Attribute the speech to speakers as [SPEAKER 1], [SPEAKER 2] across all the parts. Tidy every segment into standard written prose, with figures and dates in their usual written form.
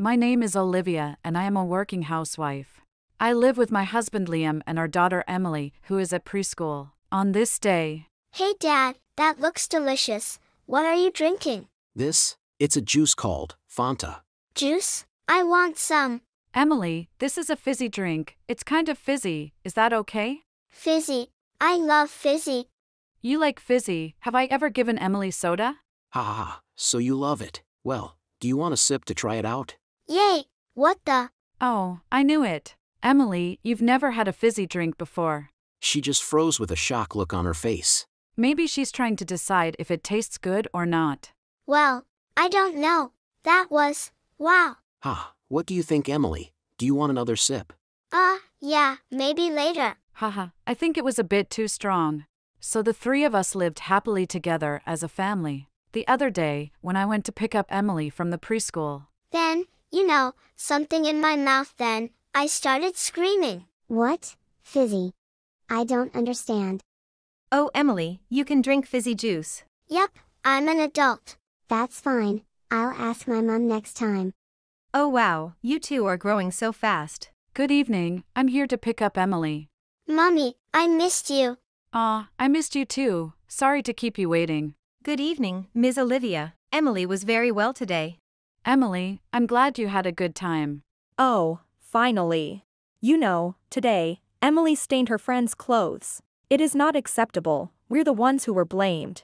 [SPEAKER 1] My name is Olivia and I am a working housewife. I live with my husband Liam and our daughter Emily, who is at preschool. On this day,
[SPEAKER 2] Hey Dad, that looks delicious. What are you drinking?
[SPEAKER 3] It's a juice called Fanta.
[SPEAKER 2] Juice? I want some.
[SPEAKER 1] Emily, this is a fizzy drink. It's kind of fizzy, is that okay?
[SPEAKER 2] Fizzy. I love fizzy.
[SPEAKER 1] You like fizzy, have I ever given Emily soda?
[SPEAKER 3] Ha ha ha, so you love it. Well, do you want a sip to try it out?
[SPEAKER 2] Yay! What the?
[SPEAKER 1] Oh, I knew it. Emily, you've never had a fizzy drink before.
[SPEAKER 3] She just froze with a shock look on her face.
[SPEAKER 1] Maybe she's trying to decide if it tastes good or not.
[SPEAKER 2] Well, I don't know. That was, wow.
[SPEAKER 3] Ha, what do you think, Emily? Do you want another sip?
[SPEAKER 2] Yeah, maybe later.
[SPEAKER 1] Haha, I think it was a bit too strong. So the three of us lived happily together as a family. The other day, when I went to pick up Emily from the preschool,
[SPEAKER 2] Then, something in my mouth then, I started screaming.
[SPEAKER 4] What? Fizzy? I don't understand.
[SPEAKER 5] Oh, Emily, you can drink fizzy juice.
[SPEAKER 2] Yep, I'm an adult.
[SPEAKER 4] That's fine. I'll ask my mom next time.
[SPEAKER 5] Oh wow, you two are growing so fast.
[SPEAKER 1] good evening, I'm here to pick up Emily.
[SPEAKER 2] Mommy, I missed you.
[SPEAKER 1] Aw, I missed you too. Sorry to keep you waiting.
[SPEAKER 5] Good evening, Ms. Olivia. Emily was very well today.
[SPEAKER 1] Emily, I'm glad you had a good time.
[SPEAKER 6] Oh, finally. Today, Emily stained her friend's clothes. It is not acceptable. We're the ones who were blamed,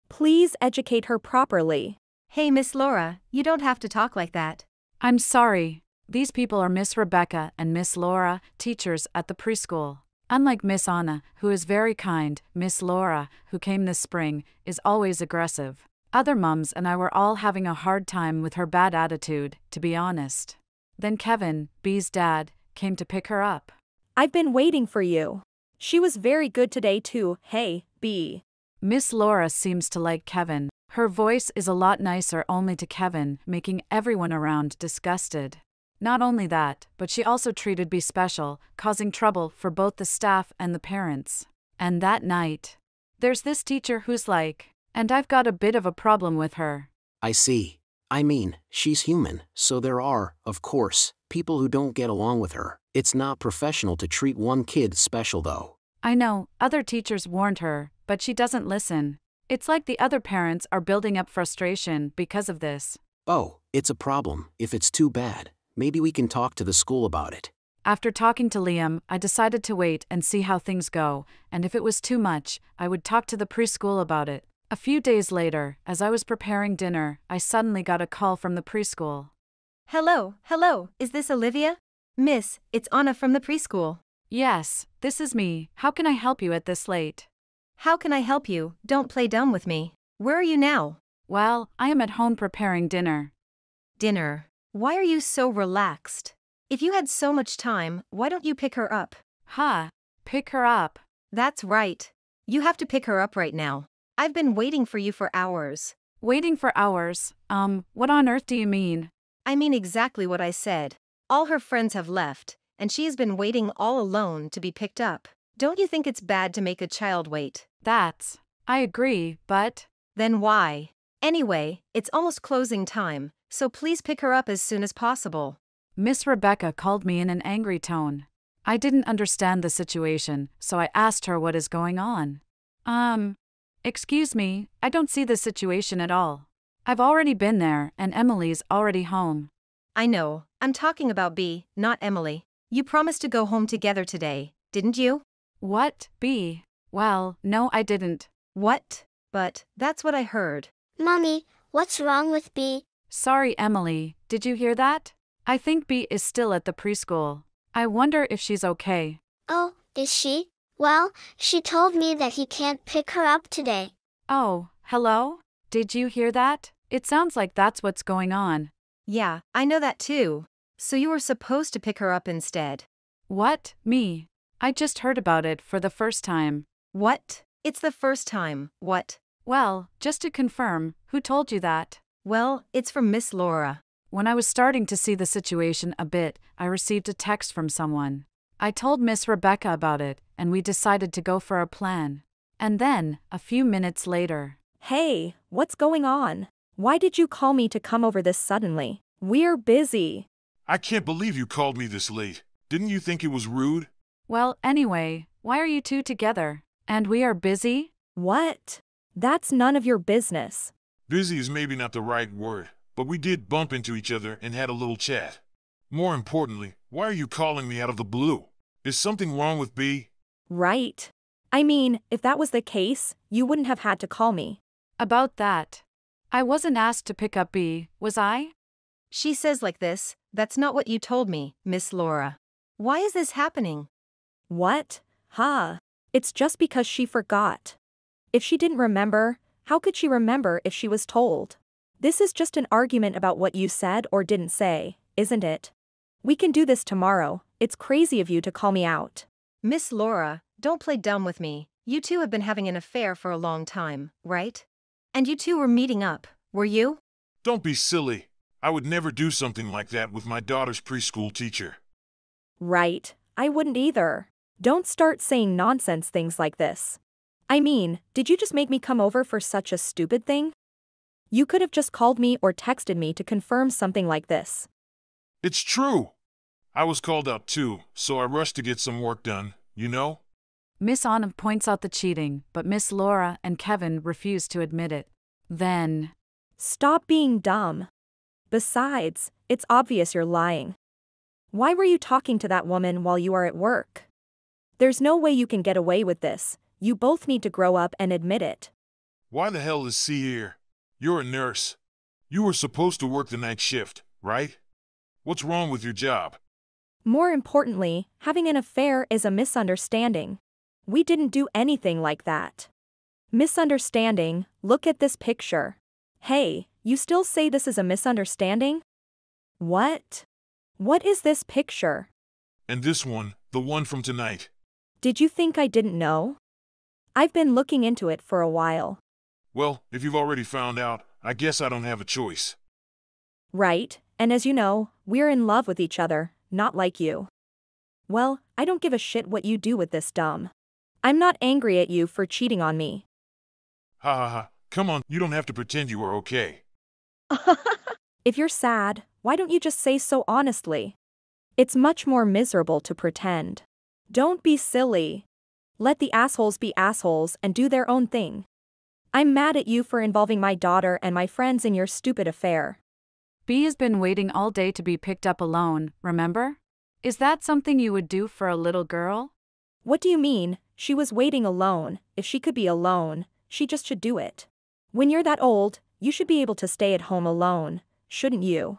[SPEAKER 6] Please educate her properly.
[SPEAKER 5] Hey, Miss Laura, you don't have to talk like that.
[SPEAKER 1] I'm sorry. These people are Miss Rebecca and Miss Laura, teachers at the preschool. Unlike Miss Anna, who is very kind, Miss Laura, who came this spring, is always aggressive. Other mums and I were all having a hard time with her bad attitude, to be honest. Then Kevin, Bee's dad, came to pick her up.
[SPEAKER 6] I've been waiting for you. She was very good today too, hey, Bee.
[SPEAKER 1] Miss Laura seems to like Kevin. Her voice is a lot nicer only to Kevin, making everyone around disgusted. Not only that, but she also treated Bee special, causing trouble for both the staff and the parents. And that night, there's this teacher who's like, and I've got a bit of a problem with her.
[SPEAKER 3] I see. I mean, she's human, so there are, of course, people who don't get along with her. It's not professional to treat one kid special though.
[SPEAKER 1] I know, other teachers warned her, but she doesn't listen. It's like the other parents are building up frustration because of this.
[SPEAKER 3] Oh, it's a problem. If it's too bad, maybe we can talk to the school about it.
[SPEAKER 1] After talking to Liam, I decided to wait and see how things go, and if it was too much, I would talk to the preschool about it. A few days later, as I was preparing dinner, I suddenly got a call from the preschool.
[SPEAKER 5] Hello, is this Olivia? Miss, it's Anna from the preschool.
[SPEAKER 1] Yes, this is me. How can I help you at this late?
[SPEAKER 5] How can I help you? Don't play dumb with me. Where are you now?
[SPEAKER 1] Well, I am at home preparing dinner.
[SPEAKER 5] Dinner. Why are you so relaxed? If you had so much time, why don't you pick her up?
[SPEAKER 1] Huh? Pick her up?
[SPEAKER 5] That's right. You have to pick her up right now. I've been waiting for you for hours.
[SPEAKER 1] Waiting for hours? What on earth do you mean?
[SPEAKER 5] I mean exactly what I said. All her friends have left, and she has been waiting all alone to be picked up. Don't you think it's bad to make a child wait?
[SPEAKER 1] I agree, but…
[SPEAKER 5] Then why? Anyway, it's almost closing time, so please pick her up as soon as possible.
[SPEAKER 1] Miss Rebecca called me in an angry tone. I didn't understand the situation, so I asked her what is going on. Excuse me, I don't see the situation at all. I've already been there, and Emily's already home.
[SPEAKER 5] I know, I'm talking about Bee, not Emily. You promised to go home together today, didn't you?
[SPEAKER 1] What, Bee? Well, no, I didn't.
[SPEAKER 5] What? But, that's what I heard.
[SPEAKER 2] Mommy, what's wrong with Bee?
[SPEAKER 1] Sorry, Emily, did you hear that? I think Bee is still at the preschool. I wonder if she's okay.
[SPEAKER 2] Oh, is she? Well, she told me that he can't pick her up today.
[SPEAKER 1] Oh, hello? Did you hear that? It sounds like that's what's going on.
[SPEAKER 5] Yeah, I know that too. So you were supposed to pick her up instead.
[SPEAKER 1] What? Me? I just heard about it for the first time.
[SPEAKER 5] What? It's the first time, what?
[SPEAKER 1] Well, just to confirm, who told you that?
[SPEAKER 5] Well, it's from Miss Laura.
[SPEAKER 1] When I was starting to see the situation a bit, I received a text from someone. I told Miss Rebecca about it, and we decided to go for a plan. And then, a few minutes later…
[SPEAKER 6] Hey, what's going on? Why did you call me to come over this suddenly? We're busy.
[SPEAKER 7] I can't believe you called me this late. Didn't you think it was rude?
[SPEAKER 1] Well, anyway, why are you two together? And we are busy?
[SPEAKER 6] What? That's none of your business.
[SPEAKER 7] Busy is maybe not the right word, but we did bump into each other and had a little chat. More importantly, why are you calling me out of the blue? Is something wrong with B?
[SPEAKER 6] Right. I mean, if that was the case, you wouldn't have had to call me.
[SPEAKER 1] About that. I wasn't asked to pick up B, was I?
[SPEAKER 5] She says like this, "That's not what you told me, Miss Laura." Why is this happening?
[SPEAKER 6] What? Huh. It's just because she forgot. If she didn't remember, how could she remember if she was told? This is just an argument about what you said or didn't say, isn't it? We can do this tomorrow. It's crazy of you to call me out.
[SPEAKER 5] Miss Laura, don't play dumb with me. You two have been having an affair for a long time, right? And you two were meeting up, were you?
[SPEAKER 7] Don't be silly. I would never do something like that with my daughter's preschool teacher.
[SPEAKER 6] Right, I wouldn't either. Don't start saying nonsense things like this. I mean, did you just make me come over for such a stupid thing? You could have just called me or texted me to confirm something like this.
[SPEAKER 7] It's true. I was called out too, so I rushed to get some work done, you know?
[SPEAKER 1] Miss Anna points out the cheating, but Miss Laura and Kevin refuse to admit it. Then,
[SPEAKER 6] Stop being dumb. Besides, it's obvious you're lying. Why were you talking to that woman while you are at work? There's no way you can get away with this. You both need to grow up and admit it.
[SPEAKER 7] Why the hell is C here? You're a nurse. You were supposed to work the night shift, right? What's wrong with your job?
[SPEAKER 6] More importantly, having an affair is a misunderstanding. We didn't do anything like that. Misunderstanding, look at this picture. Hey, you still say this is a misunderstanding? What? What is this picture?
[SPEAKER 7] And this one, the one from tonight.
[SPEAKER 6] Did you think I didn't know? I've been looking into it for a while.
[SPEAKER 7] Well, if you've already found out, I guess I don't have a choice.
[SPEAKER 6] Right, and as you know, we're in love with each other, not like you. Well, I don't give a shit what you do with this dumb. I'm not angry at you for cheating on me.
[SPEAKER 7] Ha ha ha, come on, you don't have to pretend you are okay.
[SPEAKER 6] If you're sad, why don't you just say so honestly? It's much more miserable to pretend. Don't be silly. Let the assholes be assholes and do their own thing. I'm mad at you for involving my daughter and my friends in your stupid affair.
[SPEAKER 1] B has been waiting all day to be picked up alone, remember? Is that something you would do for a little girl?
[SPEAKER 6] What do you mean? She was waiting alone. If she could be alone, she just should do it. When you're that old, you should be able to stay at home alone, shouldn't you?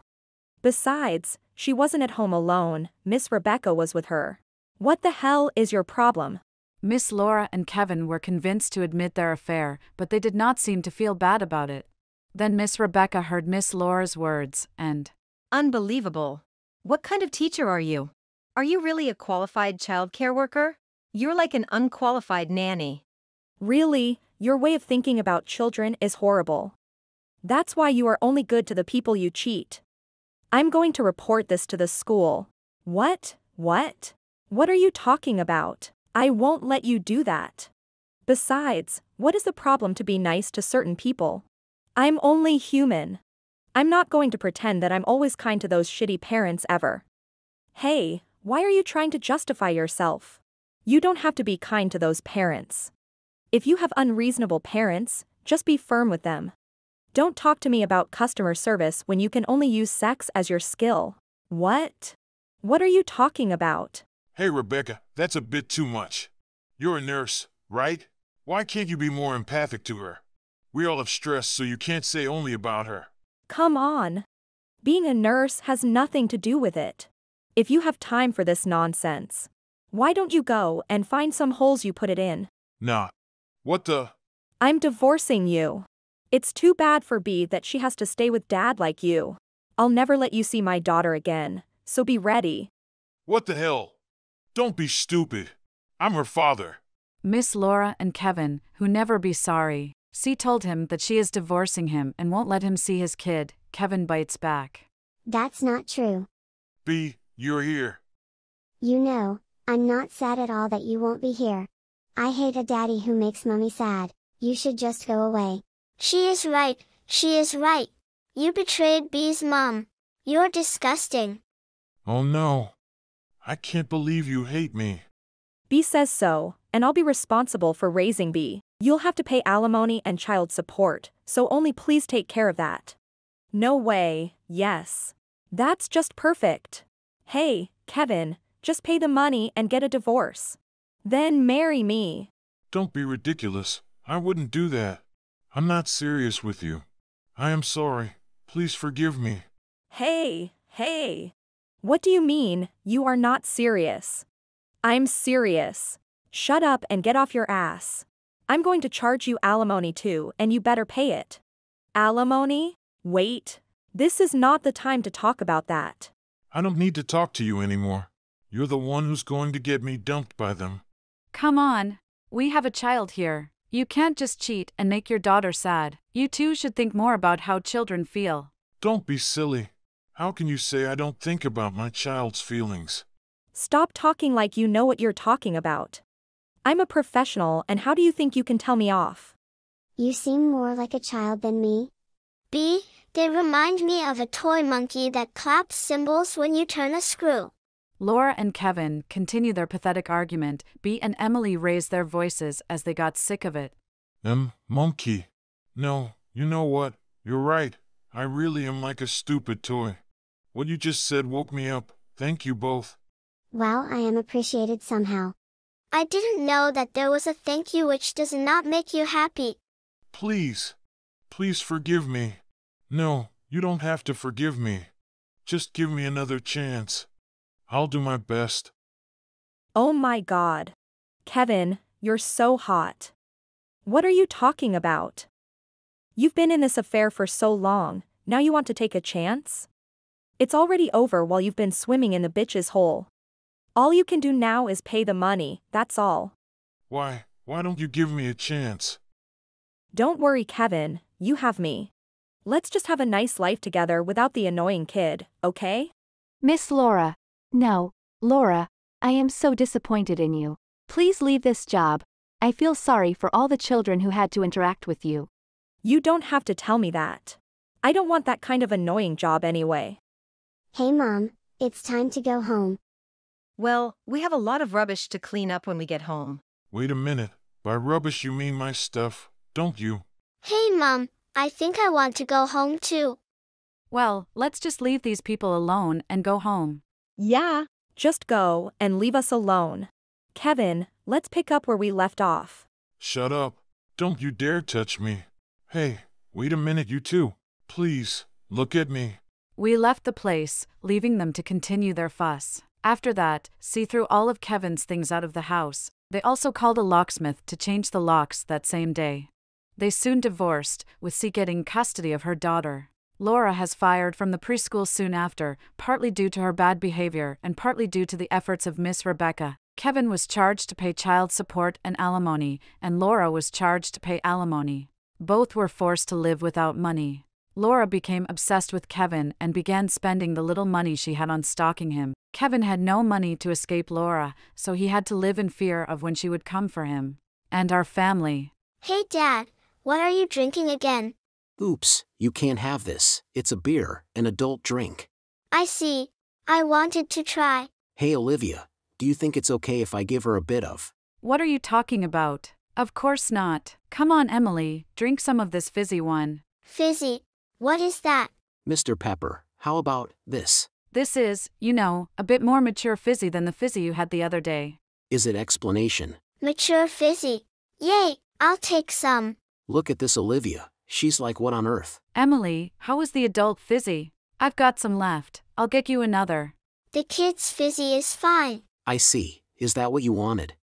[SPEAKER 6] Besides, she wasn't at home alone, Miss Rebecca was with her. What the hell is your problem?
[SPEAKER 1] Miss Laura and Kevin were convinced to admit their affair, but they did not seem to feel bad about it. Then Miss Rebecca heard Miss Laura's words, and,
[SPEAKER 5] Unbelievable. What kind of teacher are you? Are you really a qualified child care worker? You're like an unqualified nanny.
[SPEAKER 6] Really, your way of thinking about children is horrible. That's why you are only good to the people you cheat. I'm going to report this to the school. What? What? What are you talking about? I won't let you do that. Besides, what is the problem to be nice to certain people? I'm only human. I'm not going to pretend that I'm always kind to those shitty parents ever. Hey, why are you trying to justify yourself? You don't have to be kind to those parents. If you have unreasonable parents, just be firm with them. Don't talk to me about customer service when you can only use sex as your skill. What? What are you talking about?
[SPEAKER 7] Hey Rebecca, that's a bit too much. You're a nurse, right? Why can't you be more empathic to her? We all have stress, so you can't say only about her.
[SPEAKER 6] Come on. Being a nurse has nothing to do with it. If you have time for this nonsense, why don't you go and find some holes you put it in?
[SPEAKER 7] Nah. What the?
[SPEAKER 6] I'm divorcing you. It's too bad for B that she has to stay with dad like you. I'll never let you see my daughter again, so be ready.
[SPEAKER 7] What the hell? Don't be stupid. I'm her father.
[SPEAKER 1] Miss Laura and Kevin, who never be sorry, C told him that she is divorcing him and won't let him see his kid. Kevin bites back.
[SPEAKER 4] That's not true.
[SPEAKER 7] B, you're here.
[SPEAKER 4] You know, I'm not sad at all that you won't be here. I hate a daddy who makes mommy sad. You should just go away.
[SPEAKER 2] She is right, she is right. You betrayed B's mom. You're disgusting.
[SPEAKER 7] Oh no. I can't believe you hate me.
[SPEAKER 6] B says so, and I'll be responsible for raising B. You'll have to pay alimony and child support, so only please take care of that. No way, yes. That's just perfect. Hey, Kevin, just pay the money and get a divorce. Then marry me.
[SPEAKER 7] Don't be ridiculous. I wouldn't do that. I'm not serious with you. I am sorry. Please forgive me.
[SPEAKER 6] Hey. What do you mean, you are not serious? I'm serious. Shut up and get off your ass. I'm going to charge you alimony too, and you better pay it. Alimony? Wait. This is not the time to talk about that.
[SPEAKER 7] I don't need to talk to you anymore. You're the one who's going to get me dumped by them.
[SPEAKER 1] Come on. We have a child here. You can't just cheat and make your daughter sad. You two should think more about how children feel.
[SPEAKER 7] Don't be silly. How can you say I don't think about my child's feelings?
[SPEAKER 6] Stop talking like you know what you're talking about. I'm a professional, and how do you think you can tell me off?
[SPEAKER 4] You seem more like a child than me.
[SPEAKER 2] B, they remind me of a toy monkey that claps cymbals when you turn a screw.
[SPEAKER 1] Laura and Kevin continue their pathetic argument. B and Emily raised their voices as they got sick of it.
[SPEAKER 7] Monkey. No, you know what? You're right. I really am like a stupid toy. What you just said woke me up. Thank you both.
[SPEAKER 4] Well, I am appreciated somehow.
[SPEAKER 2] I didn't know that there was a thank you which does not make you happy.
[SPEAKER 7] Please. Please forgive me. No, you don't have to forgive me. Just give me another chance. I'll do my best.
[SPEAKER 6] Oh my God. Kevin, you're so hot. What are you talking about? You've been in this affair for so long, now you want to take a chance? It's already over while you've been swimming in the bitch's hole. All you can do now is pay the money, that's all.
[SPEAKER 7] Why don't you give me a chance?
[SPEAKER 6] Don't worry, Kevin, you have me. Let's just have a nice life together without the annoying kid, okay?
[SPEAKER 8] Miss Laura. No, Laura, I am so disappointed in you. Please leave this job. I feel sorry for all the children who had to interact with you.
[SPEAKER 6] You don't have to tell me that. I don't want that kind of annoying job anyway.
[SPEAKER 4] Hey Mom, it's time to go home.
[SPEAKER 5] Well, we have a lot of rubbish to clean up when we get home.
[SPEAKER 7] Wait a minute. By rubbish you mean my stuff, don't you?
[SPEAKER 2] Hey Mom, I think I want to go home too.
[SPEAKER 1] Well, let's just leave these people alone and go home.
[SPEAKER 6] Yeah, just go and leave us alone. Kevin, let's pick up where we left off.
[SPEAKER 7] Shut up. Don't you dare touch me. Hey, wait a minute you two. Please, look at me.
[SPEAKER 1] We left the place, leaving them to continue their fuss. After that, see threw all of Kevin's things out of the house. They also called a locksmith to change the locks that same day. They soon divorced, with C getting custody of her daughter. Laura has fired from the preschool soon after, partly due to her bad behavior and partly due to the efforts of Miss Rebecca. Kevin was charged to pay child support and alimony, and Laura was charged to pay alimony. Both were forced to live without money. Laura became obsessed with Kevin and began spending the little money she had on stalking him. Kevin had no money to escape Laura, so he had to live in fear of when she would come for him. And our family.
[SPEAKER 2] Hey Dad, what are you drinking again?
[SPEAKER 3] Oops, you can't have this. It's a beer, an adult drink.
[SPEAKER 2] I see. I wanted to try.
[SPEAKER 3] Hey Olivia, do you think it's okay if I give her a bit of?
[SPEAKER 1] What are you talking about? Of course not. Come on, Emily, drink some of this fizzy one.
[SPEAKER 2] Fizzy. What is that?
[SPEAKER 3] Mr. Pepper, how about this?
[SPEAKER 1] This is, you know, a bit more mature fizzy than the fizzy you had the other day.
[SPEAKER 3] Is it explanation?
[SPEAKER 2] Mature fizzy. Yay, I'll take some.
[SPEAKER 3] Look at this Olivia, she's like what on earth?
[SPEAKER 1] Emily, how was the adult fizzy? I've got some left, I'll get you another.
[SPEAKER 2] The kid's fizzy is fine.
[SPEAKER 3] I see, is that what you wanted?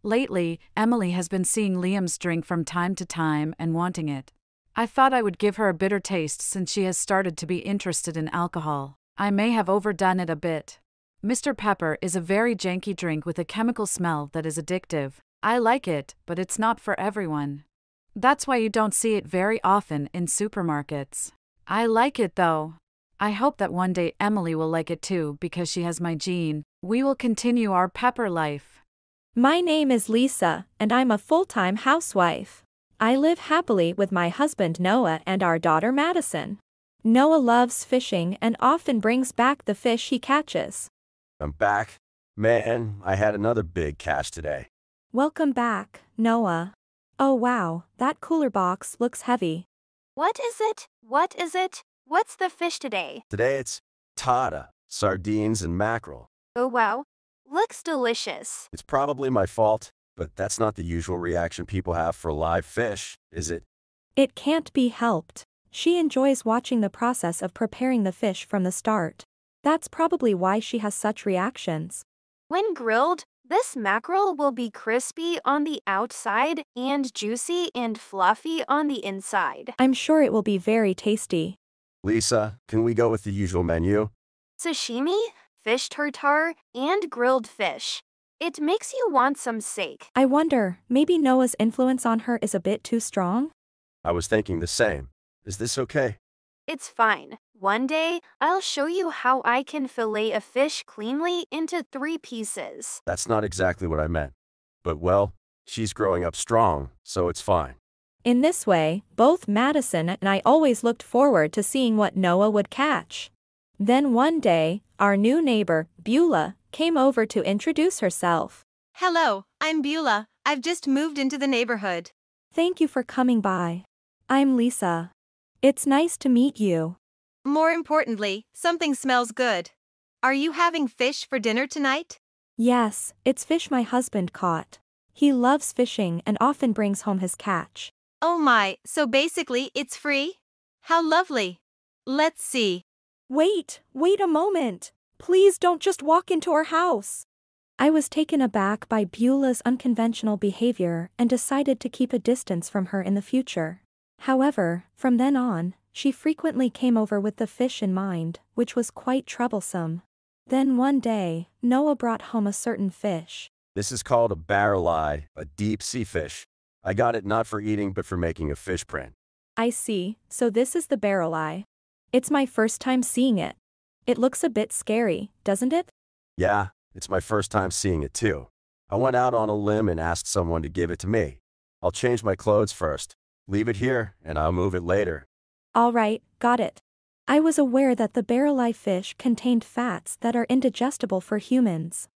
[SPEAKER 1] Lately, Emily has been seeing Liam's drink from time to time and wanting it. I thought I would give her a bitter taste since she has started to be interested in alcohol. I may have overdone it a bit. Mr. Pepper is a very janky drink with a chemical smell that is addictive. I like it, but it's not for everyone. That's why you don't see it very often in supermarkets. I like it though. I hope that one day Emily will like it too because she has my gene. We will continue our Pepper life.
[SPEAKER 6] My name is Lisa, and I'm a full-time housewife. I live happily with my husband Noah and our daughter Madison. Noah loves fishing and often brings back the fish he catches.
[SPEAKER 9] I'm back. Man, I had another big catch today.
[SPEAKER 6] Welcome back, Noah. Oh wow, that cooler box looks heavy.
[SPEAKER 10] What is it? What is it? What's the fish today?
[SPEAKER 9] Today it's tata, sardines and mackerel.
[SPEAKER 10] Oh wow. Looks delicious.
[SPEAKER 9] It's probably my fault, but that's not the usual reaction people have for live fish, is it?
[SPEAKER 6] It can't be helped. She enjoys watching the process of preparing the fish from the start. That's probably why she has such reactions.
[SPEAKER 10] When grilled, this mackerel will be crispy on the outside and juicy and fluffy on the inside.
[SPEAKER 6] I'm sure it will be very tasty.
[SPEAKER 9] Lisa, can we go with the usual menu?
[SPEAKER 10] Sashimi, fish tartare, and grilled fish. It makes you want some steak.
[SPEAKER 6] I wonder, maybe Noah's influence on her is a bit too strong?
[SPEAKER 9] I was thinking the same. Is this okay?
[SPEAKER 10] It's fine. One day, I'll show you how I can fillet a fish cleanly into 3 pieces.
[SPEAKER 9] That's not exactly what I meant. But well, she's growing up strong, so it's fine.
[SPEAKER 6] In this way, both Madison and I always looked forward to seeing what Noah would catch. Then one day, our new neighbor, Beulah, came over to introduce herself.
[SPEAKER 5] Hello, I'm Beulah. I've just moved into the neighborhood.
[SPEAKER 6] Thank you for coming by. I'm Lisa. It's nice to meet you.
[SPEAKER 5] More importantly, something smells good. Are you having fish for dinner tonight?
[SPEAKER 6] Yes, it's fish my husband caught. He loves fishing and often brings home his catch.
[SPEAKER 5] Oh my, so basically it's free? How lovely. Let's see.
[SPEAKER 6] Wait a moment. Please don't just walk into our house. I was taken aback by Beulah's unconventional behavior and decided to keep a distance from her in the future. However, from then on, she frequently came over with the fish in mind, which was quite troublesome. Then one day, Noah brought home a certain fish.
[SPEAKER 9] This is called a barreleye, a deep sea fish. I got it not for eating but for making a fish print.
[SPEAKER 6] I see, so this is the barreleye. It's my first time seeing it. It looks a bit scary, doesn't it?
[SPEAKER 9] Yeah, it's my first time seeing it too. I went out on a limb and asked someone to give it to me. I'll change my clothes first. Leave it here, and I'll move it later.
[SPEAKER 6] All right, got it. I was aware that the barreleye fish contained fats that are indigestible for humans.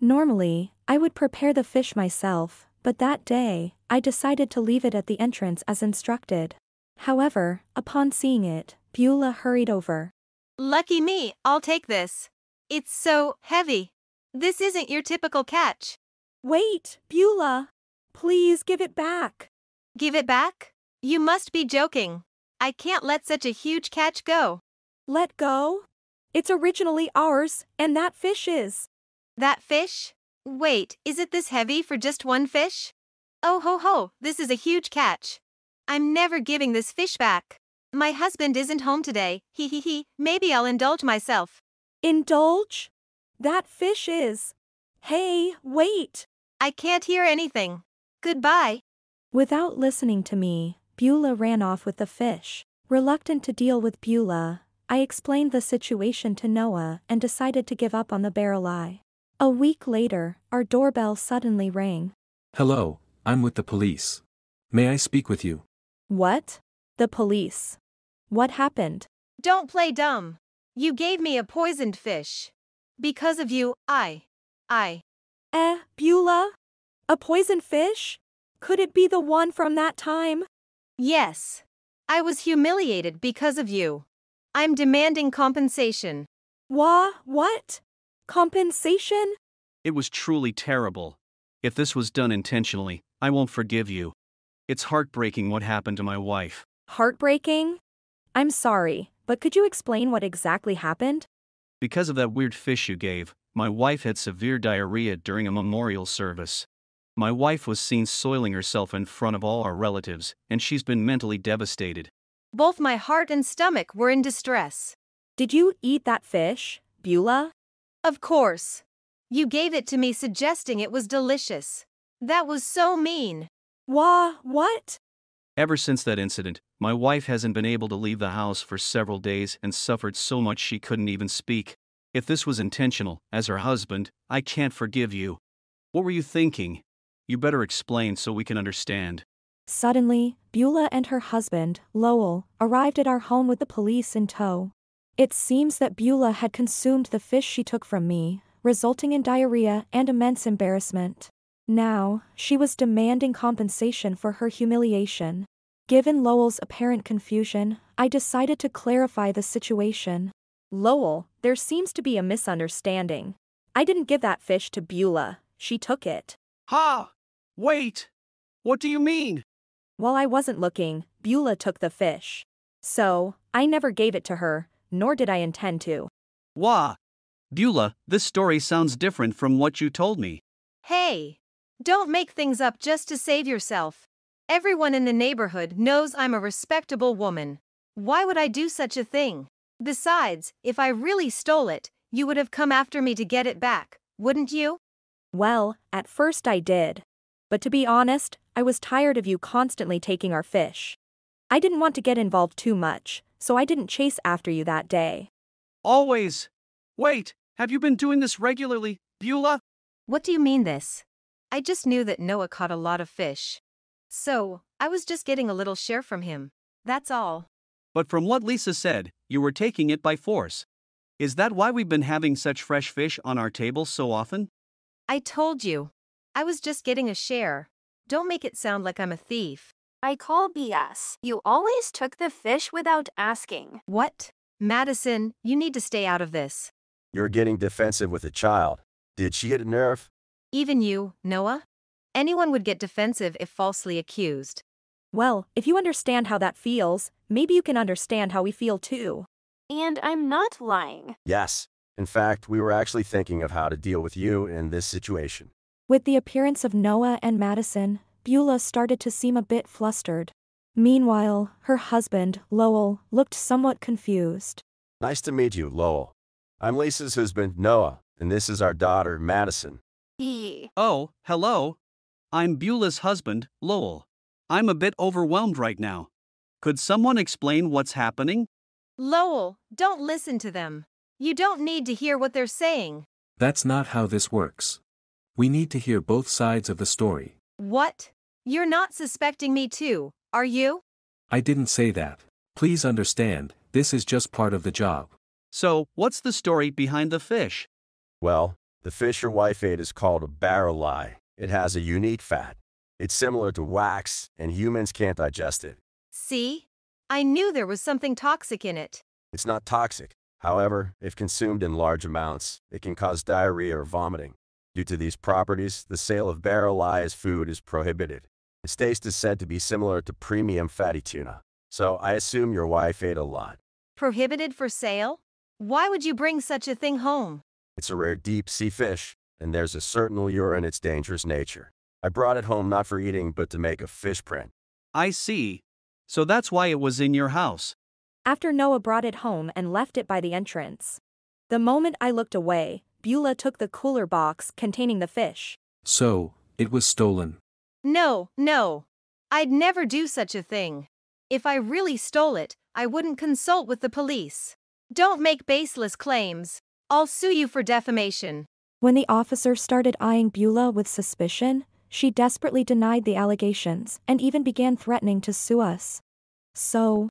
[SPEAKER 6] Normally, I would prepare the fish myself, but that day, I decided to leave it at the entrance as instructed. However, upon seeing it, Beulah hurried over.
[SPEAKER 5] Lucky me, I'll take this. It's so heavy. This isn't your typical catch.
[SPEAKER 6] Wait, Beulah. Please give it back.
[SPEAKER 5] Give it back? You must be joking. I can't let such a huge catch go.
[SPEAKER 6] Let go? It's originally ours, and that fish is.
[SPEAKER 5] That fish? Wait, is it this heavy for just one fish? Oh ho ho, this is a huge catch. I'm never giving this fish back. My husband isn't home today, he, maybe I'll indulge myself.
[SPEAKER 6] Indulge? That fish is. Hey, wait.
[SPEAKER 5] I can't hear anything. Goodbye.
[SPEAKER 6] Without listening to me, Beulah ran off with the fish. Reluctant to deal with Beulah, I explained the situation to Noah and decided to give up on the barreleye. A week later, our doorbell suddenly rang.
[SPEAKER 11] Hello, I'm with the police. May I speak with you?
[SPEAKER 6] What? The police. What happened?
[SPEAKER 5] Don't play dumb. You gave me a poisoned fish. Because of you, I.
[SPEAKER 6] Beulah? A poisoned fish? Could it be the one from that time?
[SPEAKER 5] Yes. I was humiliated because of you. I'm demanding compensation.
[SPEAKER 6] What? Compensation?
[SPEAKER 12] It was truly terrible. If this was done intentionally, I won't forgive you. It's heartbreaking what happened to my wife.
[SPEAKER 6] Heartbreaking? I'm sorry, but could you explain what exactly happened?
[SPEAKER 12] Because of that weird fish you gave, my wife had severe diarrhea during a memorial service. My wife was seen soiling herself in front of all our relatives, and she's been mentally devastated.
[SPEAKER 5] Both my heart and stomach were in distress.
[SPEAKER 6] Did you eat that fish, Beulah?
[SPEAKER 5] Of course. You gave it to me suggesting it was delicious. That was so mean.
[SPEAKER 6] What?
[SPEAKER 12] Ever since that incident, my wife hasn't been able to leave the house for several days and suffered so much she couldn't even speak. If this was intentional, as her husband, I can't forgive you. What were you thinking? You better explain so we can understand.
[SPEAKER 6] Suddenly, Beulah and her husband, Lowell, arrived at our home with the police in tow. It seems that Beulah had consumed the fish she took from me, resulting in diarrhea and immense embarrassment. Now, she was demanding compensation for her humiliation. Given Lowell's apparent confusion, I decided to clarify the situation. Lowell, there seems to be a misunderstanding. I didn't give that fish to Beulah, she took it.
[SPEAKER 13] Ha! Wait! What do you mean?
[SPEAKER 6] While I wasn't looking, Beulah took the fish. So, I never gave it to her, nor did I intend to.
[SPEAKER 12] Wah! Beulah, this story sounds different from what you told me.
[SPEAKER 5] Hey! Don't make things up just to save yourself. Everyone in the neighborhood knows I'm a respectable woman. Why would I do such a thing? Besides, if I really stole it, you would have come after me to get it back, wouldn't you?
[SPEAKER 6] Well, at first I did. But to be honest, I was tired of you constantly taking our fish. I didn't want to get involved too much, so I didn't chase after you that day.
[SPEAKER 13] Always. Wait, have you been doing this regularly, Beulah?
[SPEAKER 5] What do you mean this? I just knew that Noah caught a lot of fish. So, I was just getting a little share from him. That's all.
[SPEAKER 12] But from what Lisa said, you were taking it by force. Is that why we've been having such fresh fish on our table so often?
[SPEAKER 5] I told you. I was just getting a share. Don't make it sound like I'm a thief.
[SPEAKER 10] I call BS. You always took the fish without asking.
[SPEAKER 5] What? Madison, you need to stay out of this.
[SPEAKER 9] You're getting defensive with a child. Did she hit a nerve?
[SPEAKER 5] Even you, Noah? Anyone would get defensive if falsely accused.
[SPEAKER 6] Well, if you understand how that feels, maybe you can understand how we feel too.
[SPEAKER 10] And I'm not lying.
[SPEAKER 9] Yes. In fact, we were actually thinking of how to deal with you in this situation.
[SPEAKER 6] With the appearance of Noah and Madison, Beulah started to seem a bit flustered. Meanwhile, her husband, Lowell, looked somewhat confused.
[SPEAKER 9] Nice to meet you, Lowell. I'm Lisa's husband, Noah, and this is our daughter, Madison.
[SPEAKER 12] Oh, hello. I'm Beulah's husband, Lowell. I'm a bit overwhelmed right now. Could someone explain what's happening?
[SPEAKER 5] Lowell, don't listen to them. You don't need to hear what they're saying.
[SPEAKER 11] That's not how this works. We need to hear both sides of the story.
[SPEAKER 5] What? You're not suspecting me too, are you?
[SPEAKER 11] I didn't say that. Please understand, this is just part of the job.
[SPEAKER 12] So, what's the story behind the fish?
[SPEAKER 9] Well, the fish your wife ate is called a barreleye. It has a unique fat. It's similar to wax, and humans can't digest it.
[SPEAKER 5] See? I knew there was something toxic in it.
[SPEAKER 9] It's not toxic. However, if consumed in large amounts, it can cause diarrhea or vomiting. Due to these properties, the sale of barreleye as food is prohibited. Its taste is said to be similar to premium fatty tuna. So I assume your wife ate a lot.
[SPEAKER 5] Prohibited for sale? Why would you bring such a thing home?
[SPEAKER 9] It's a rare deep-sea fish, and there's a certain allure in its dangerous nature. I brought it home not for eating but to make a fish print.
[SPEAKER 12] I see. So that's why it was in your house.
[SPEAKER 6] After Noah brought it home and left it by the entrance. The moment I looked away, Beulah took the cooler box containing the fish.
[SPEAKER 11] So, it was stolen.
[SPEAKER 5] No. I'd never do such a thing. If I really stole it, I wouldn't consult with the police. Don't make baseless claims. I'll sue you for defamation.
[SPEAKER 6] When the officer started eyeing Beulah with suspicion, she desperately denied the allegations and even began threatening to sue us. So,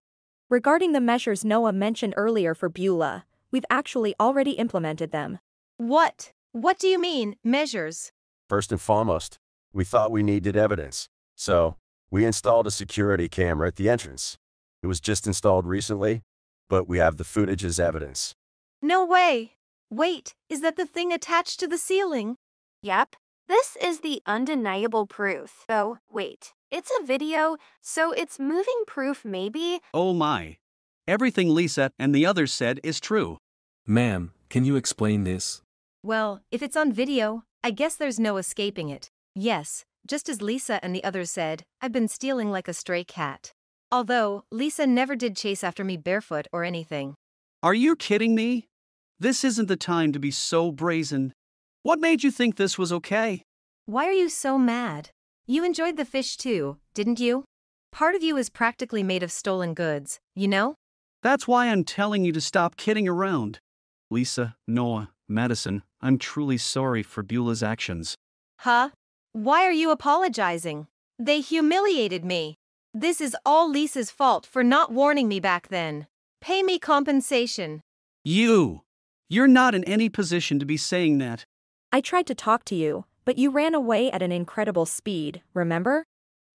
[SPEAKER 6] regarding the measures Noah mentioned earlier for Beulah, we've actually already implemented them.
[SPEAKER 5] What? What do you mean, measures?
[SPEAKER 9] First and foremost, we thought we needed evidence. So, we installed a security camera at the entrance. It was just installed recently, but we have the footage as evidence.
[SPEAKER 5] No way. Wait, is that the thing attached to the ceiling?
[SPEAKER 10] Yep. This is the undeniable proof. Oh, wait. It's a video, so it's moving proof maybe?
[SPEAKER 12] Oh my. Everything Lisa and the others said is true.
[SPEAKER 11] Ma'am, can you explain this?
[SPEAKER 5] Well, if it's on video, I guess there's no escaping it. Yes, just as Lisa and the others said, I've been stealing like a stray cat. Although, Lisa never did chase after me barefoot or anything.
[SPEAKER 12] Are you kidding me? This isn't the time to be so brazen. What made you think this was okay?
[SPEAKER 5] Why are you so mad? You enjoyed the fish too, didn't you? Part of you is practically made of stolen goods, you know?
[SPEAKER 12] That's why I'm telling you to stop kidding around. Lisa, Noah, Madison, I'm truly sorry for Beulah's actions.
[SPEAKER 5] Huh? Why are you apologizing? They humiliated me. This is all Lisa's fault for not warning me back then. Pay me compensation.
[SPEAKER 13] You're not in any position to be saying that.
[SPEAKER 6] I tried to talk to you, but you ran away at an incredible speed, remember?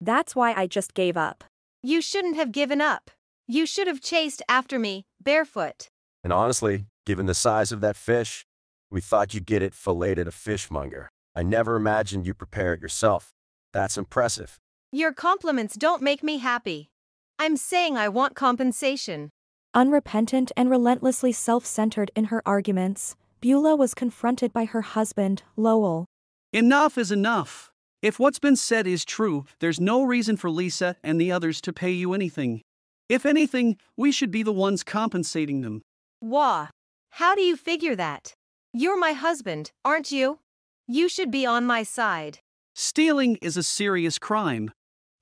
[SPEAKER 6] That's why I just gave up.
[SPEAKER 5] You shouldn't have given up. You should have chased after me, barefoot.
[SPEAKER 9] And honestly, given the size of that fish, we thought you'd get it filleted at a fishmonger. I never imagined you'd prepare it yourself. That's impressive.
[SPEAKER 5] Your compliments don't make me happy. I'm saying I want compensation.
[SPEAKER 6] Unrepentant and relentlessly self-centered in her arguments, Beulah was confronted by her husband, Lowell.
[SPEAKER 13] Enough is enough. If what's been said is true, there's no reason for Lisa and the others to pay you anything. If anything, we should be the ones compensating them.
[SPEAKER 5] Wah. How do you figure that? You're my husband, aren't you? You should be on my side.
[SPEAKER 13] Stealing is a serious crime.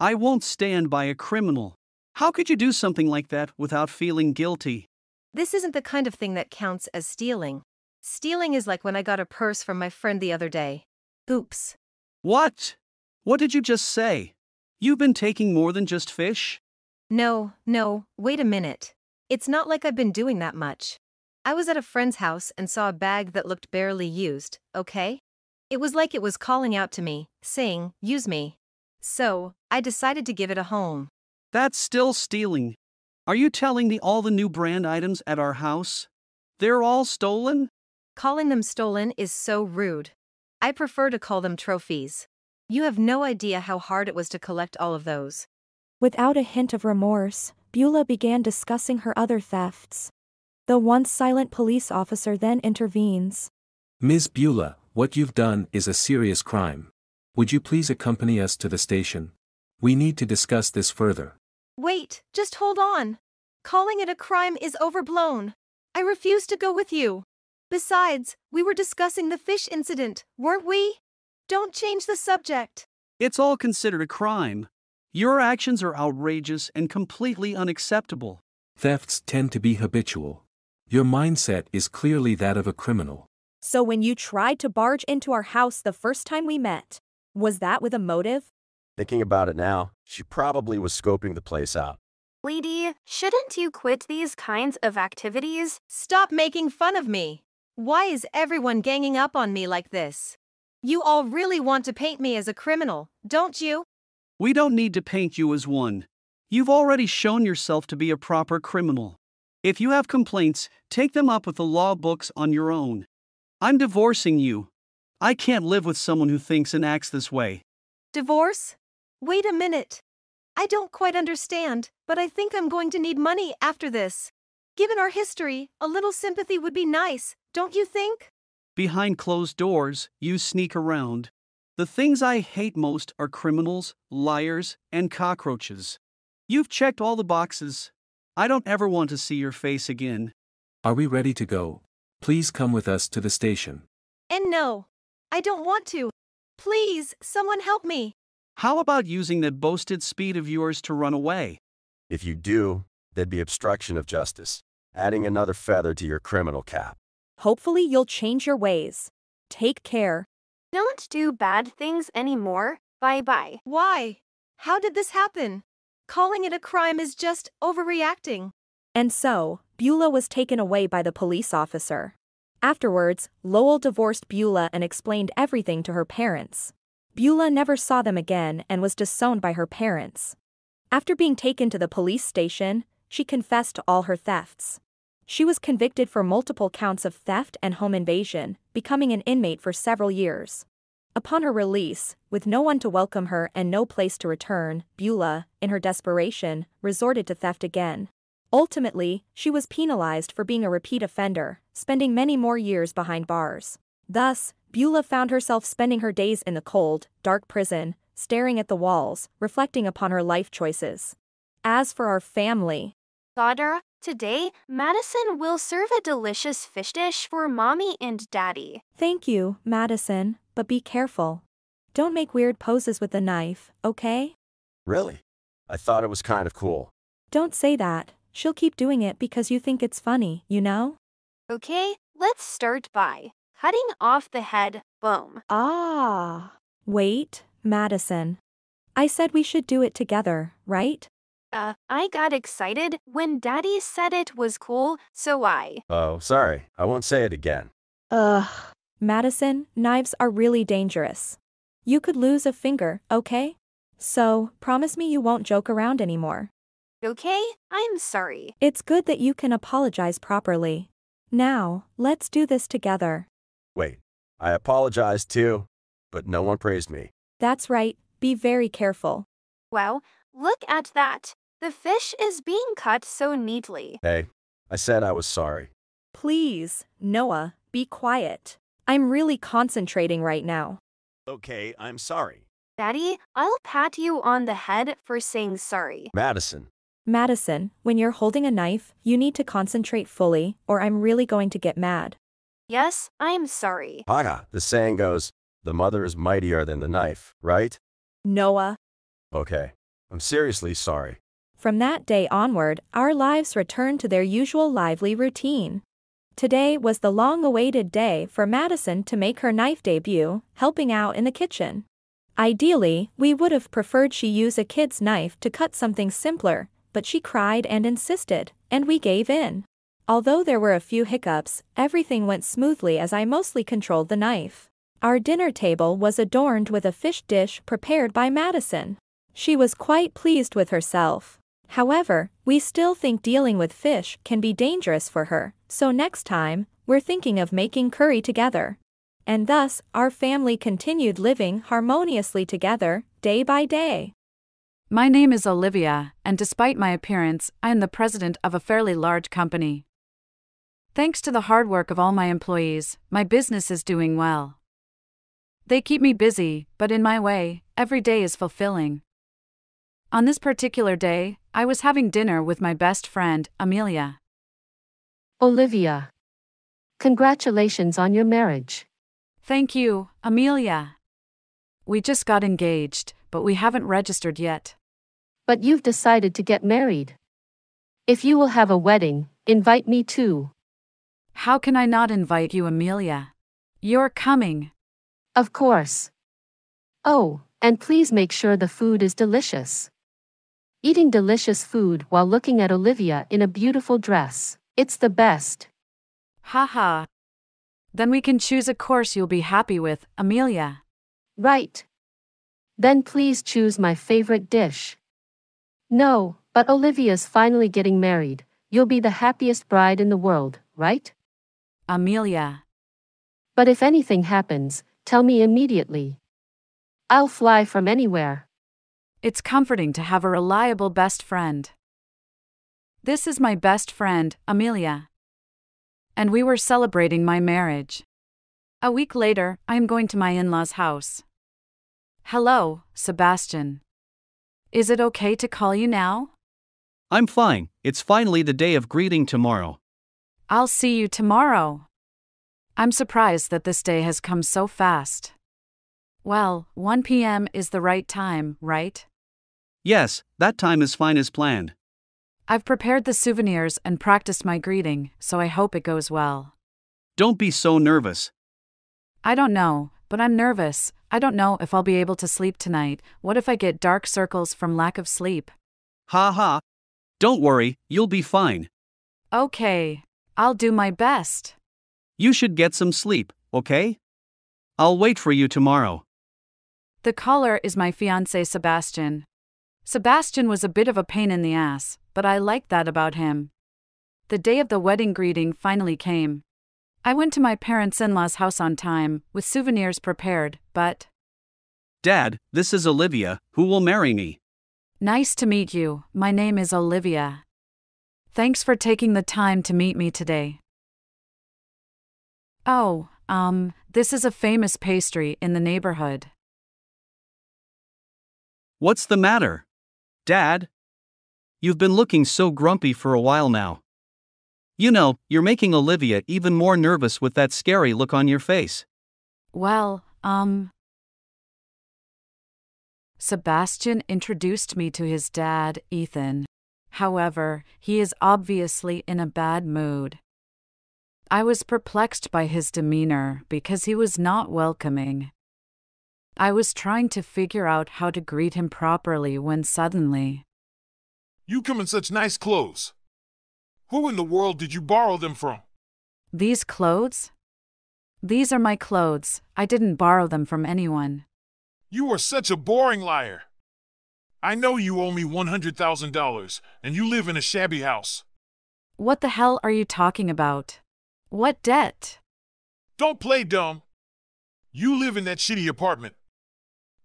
[SPEAKER 13] I won't stand by a criminal. How could you do something like that without feeling guilty?
[SPEAKER 5] This isn't the kind of thing that counts as stealing. Stealing is like when I got a purse from my friend the other day. Oops.
[SPEAKER 13] What? What did you just say? You've been taking more than just fish?
[SPEAKER 5] No, wait a minute. It's not like I've been doing that much. I was at a friend's house and saw a bag that looked barely used, okay? It was like it was calling out to me, saying, use me. So, I decided to give it a home.
[SPEAKER 13] That's still stealing. Are you telling me all the new brand items at our house? They're all stolen?
[SPEAKER 5] Calling them stolen is so rude. I prefer to call them trophies. You have no idea how hard it was to collect all of those.
[SPEAKER 6] Without a hint of remorse, Beulah began discussing her other thefts. The once silent police officer then intervenes.
[SPEAKER 11] Ms. Beulah, what you've done is a serious crime. Would you please accompany us to the station? We need to discuss this further.
[SPEAKER 5] Wait, just hold on. Calling it a crime is overblown. I refuse to go with you. Besides, we were discussing the fish incident, weren't we? Don't change the subject.
[SPEAKER 13] It's all considered a crime. Your actions are outrageous and completely unacceptable.
[SPEAKER 11] Thefts tend to be habitual. Your mindset is clearly that of a criminal.
[SPEAKER 6] So when you tried to barge into our house the first time we met, was that with a motive?
[SPEAKER 9] Thinking about it now, she probably was scoping the place out.
[SPEAKER 10] Lady, shouldn't you quit these kinds of activities?
[SPEAKER 5] Stop making fun of me. Why is everyone ganging up on me like this? You all really want to paint me as a criminal, don't you?
[SPEAKER 13] We don't need to paint you as one. You've already shown yourself to be a proper criminal. If you have complaints, take them up with the law books on your own. I'm divorcing you. I can't live with someone who thinks and acts this way.
[SPEAKER 5] Divorce? Wait a minute. I don't quite understand, but I think I'm going to need money after this. Given our history, a little sympathy would be nice, don't you think?
[SPEAKER 13] Behind closed doors, you sneak around. The things I hate most are criminals, liars, and cockroaches. You've checked all the boxes. I don't ever want to see your face again.
[SPEAKER 11] Are we ready to go? Please come with us to the station.
[SPEAKER 5] And no, I don't want to. Please, someone help me.
[SPEAKER 13] How about using that boasted speed of yours to run away?
[SPEAKER 9] If you do, there'd be obstruction of justice, adding another feather to your criminal cap.
[SPEAKER 6] Hopefully you'll change your ways. Take care.
[SPEAKER 10] Don't do bad things anymore. Bye-bye.
[SPEAKER 5] Why? How did this happen? Calling it a crime is just overreacting.
[SPEAKER 6] And so, Beulah was taken away by the police officer. Afterwards, Lowell divorced Beulah and explained everything to her parents. Beulah never saw them again and was disowned by her parents. After being taken to the police station, she confessed to all her thefts. She was convicted for multiple counts of theft and home invasion, becoming an inmate for several years. Upon her release, with no one to welcome her and no place to return, Beulah, in her desperation, resorted to theft again. Ultimately, she was penalized for being a repeat offender, spending many more years behind bars. Thus, Beulah found herself spending her days in the cold, dark prison, staring at the walls, reflecting upon her life choices. As for our family,
[SPEAKER 10] Daughter, today, Madison will serve a delicious fish dish for Mommy and Daddy.
[SPEAKER 6] Thank you, Madison, but be careful. Don't make weird poses with the knife, okay?
[SPEAKER 9] Really? I thought it was kind of cool.
[SPEAKER 6] Don't say that. She'll keep doing it because you think it's funny, you know?
[SPEAKER 10] Okay, let's start by cutting off the head. Boom.
[SPEAKER 6] Wait, Madison. I said we should do it together, right?
[SPEAKER 10] I got excited when Daddy said it was cool, so I.
[SPEAKER 9] Oh, sorry. I won't say it again.
[SPEAKER 6] Ugh. Madison, knives are really dangerous. You could lose a finger, okay? So, promise me you won't joke around anymore.
[SPEAKER 10] Okay, I'm sorry.
[SPEAKER 6] It's good that you can apologize properly. Now, let's do this together.
[SPEAKER 9] Wait, I apologize too, but no one praised me.
[SPEAKER 6] That's right, be very careful.
[SPEAKER 10] Wow, look at that. The fish is being cut so neatly.
[SPEAKER 9] Hey, I said I was sorry.
[SPEAKER 6] Please, Noah, be quiet. I'm really concentrating right now.
[SPEAKER 9] Okay, I'm sorry.
[SPEAKER 10] Daddy, I'll pat you on the head for saying sorry.
[SPEAKER 9] Madison.
[SPEAKER 6] Madison, when you're holding a knife, you need to concentrate fully, or I'm really going to get mad.
[SPEAKER 10] Yes, I'm sorry.
[SPEAKER 9] Haha, the saying goes, the mother is mightier than the knife, right?
[SPEAKER 6] Noah.
[SPEAKER 9] Okay, I'm seriously sorry.
[SPEAKER 6] From that day onward, our lives returned to their usual lively routine. Today was the long-awaited day for Madison to make her knife debut, helping out in the kitchen. Ideally, we would have preferred she use a kid's knife to cut something simpler, but she cried and insisted, and we gave in. Although there were a few hiccups, everything went smoothly as I mostly controlled the knife. Our dinner table was adorned with a fish dish prepared by Madison. She was quite pleased with herself. However, we still think dealing with fish can be dangerous for her, so next time, we're thinking of making curry together. And thus, our family continued living harmoniously together, day by day.
[SPEAKER 1] My name is Olivia, and despite my appearance, I am the president of a fairly large company. Thanks to the hard work of all my employees, my business is doing well. They keep me busy, but in my way, every day is fulfilling. On this particular day, I was having dinner with my best friend, Amelia.
[SPEAKER 14] Olivia. Congratulations on your marriage.
[SPEAKER 1] Thank you, Amelia. We just got engaged, but we haven't registered yet.
[SPEAKER 14] But you've decided to get married. If you will have a wedding, invite me too.
[SPEAKER 1] How can I not invite you, Amelia? You're coming.
[SPEAKER 14] Of course. Oh, and please make sure the food is delicious. Eating delicious food while looking at Olivia in a beautiful dress, it's the best.
[SPEAKER 1] Haha. Then we can choose a course you'll be happy with, Amelia.
[SPEAKER 14] Right. Then please choose my favorite dish. No, but Olivia's finally getting married. You'll be the happiest bride in the world, right?
[SPEAKER 1] Amelia.
[SPEAKER 14] But if anything happens, tell me immediately. I'll fly from anywhere.
[SPEAKER 1] It's comforting to have a reliable best friend. This is my best friend, Amelia. And we were celebrating my marriage. A week later, I am going to my in-laws' house. Hello, Sebastian. Is it okay to call you now?
[SPEAKER 12] I'm fine, it's finally the day of greeting tomorrow.
[SPEAKER 1] I'll see you tomorrow. I'm surprised that this day has come so fast. Well, 1 p.m. is the right time, right?
[SPEAKER 12] Yes, that time is fine as planned.
[SPEAKER 1] I've prepared the souvenirs and practiced my greeting, so I hope it goes well.
[SPEAKER 12] Don't be so nervous.
[SPEAKER 1] I don't know, but I'm nervous. I don't know if I'll be able to sleep tonight. What if I get dark circles from lack of sleep?
[SPEAKER 12] Ha ha. Don't worry, you'll be fine.
[SPEAKER 1] Okay, I'll do my best.
[SPEAKER 12] You should get some sleep, okay? I'll wait for you tomorrow.
[SPEAKER 1] The caller is my fiancé Sebastian. Sebastian was a bit of a pain in the ass, but I liked that about him. The day of the wedding greeting finally came. I went to my parents' in-laws' house on time, with souvenirs prepared, but...
[SPEAKER 12] Dad, this is Olivia, who will marry me.
[SPEAKER 1] Nice to meet you, my name is Olivia. Thanks for taking the time to meet me today. Oh, this is a famous pastry in the neighborhood.
[SPEAKER 12] What's the matter? Dad? You've been looking so grumpy for a while now. You know, you're making Olivia even more nervous with that scary look on your face.
[SPEAKER 1] Well, Sebastian introduced me to his dad, Ethan. However, he is obviously in a bad mood. I was perplexed by his demeanor because he was not welcoming. I was trying to figure out how to greet him properly when suddenly.
[SPEAKER 7] You come in such nice clothes. Who in the world did you borrow them from?
[SPEAKER 1] These clothes? These are my clothes. I didn't borrow them from anyone.
[SPEAKER 7] You are such a boring liar. I know you owe me $100,000, and you live in a shabby house.
[SPEAKER 1] What the hell are you talking about? What debt?
[SPEAKER 7] Don't play dumb. You live in that shitty apartment.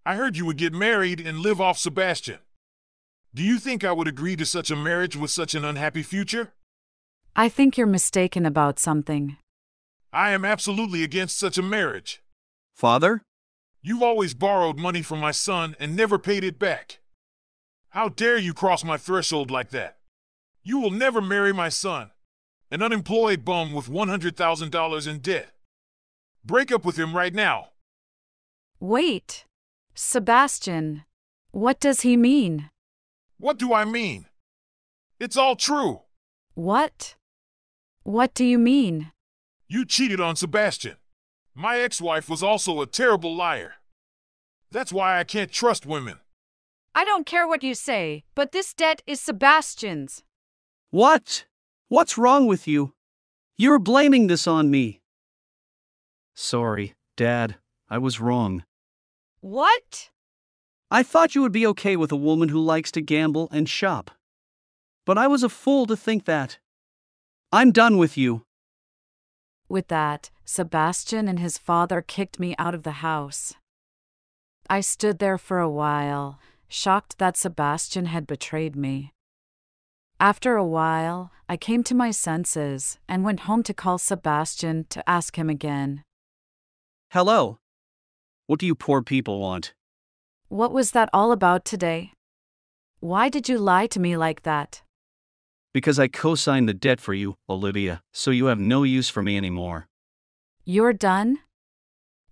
[SPEAKER 7] I heard you would get married and live off Sebastian. Do you think I would agree to such a marriage with such an unhappy future?
[SPEAKER 1] I think you're mistaken about something.
[SPEAKER 7] I am absolutely against such a marriage.
[SPEAKER 13] Father?
[SPEAKER 7] You've always borrowed money from my son and never paid it back. How dare you cross my threshold like that? You will never marry my son, an unemployed bum with $100,000 in debt. Break up with him right now.
[SPEAKER 1] Wait. Sebastian. What does he mean?
[SPEAKER 7] What do I mean? It's all true.
[SPEAKER 1] What? What do you mean?
[SPEAKER 7] You cheated on Sebastian. My ex-wife was also a terrible liar. That's why I can't trust women.
[SPEAKER 1] I don't care what you say, but this debt is Sebastian's.
[SPEAKER 13] What? What's wrong with you? You're blaming this on me.
[SPEAKER 12] Sorry, Dad. I was wrong.
[SPEAKER 1] What?
[SPEAKER 13] I thought you would be okay with a woman who likes to gamble and shop. But I was a fool to think that. I'm done with you.
[SPEAKER 1] With that, Sebastian and his father kicked me out of the house. I stood there for a while, shocked that Sebastian had betrayed me. After a while, I came to my senses and went home to call Sebastian to ask him again.
[SPEAKER 13] Hello. What do you poor people want?
[SPEAKER 1] What was that all about today? Why did you lie to me like that?
[SPEAKER 12] Because I co-signed the debt for you, Olivia, so you have no use for me anymore.
[SPEAKER 1] You're done?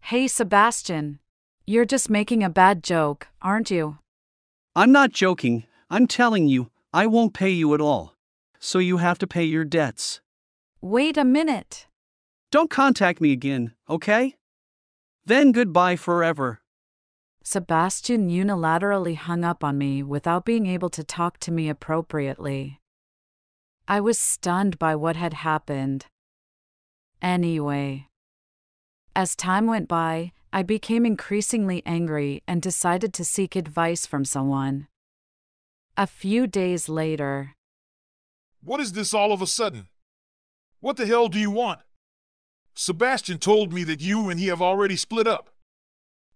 [SPEAKER 1] Hey, Sebastian. You're just making a bad joke, aren't you?
[SPEAKER 13] I'm not joking. I'm telling you, I won't pay you at all. So you have to pay your debts.
[SPEAKER 1] Wait a minute.
[SPEAKER 13] Don't contact me again, okay? Then goodbye forever.
[SPEAKER 1] Sebastian unilaterally hung up on me without being able to talk to me appropriately. I was stunned by what had happened. Anyway, as time went by, I became increasingly angry and decided to seek advice from someone. A few days later.
[SPEAKER 7] What is this all of a sudden? What the hell do you want? Sebastian told me that you and he have already split up.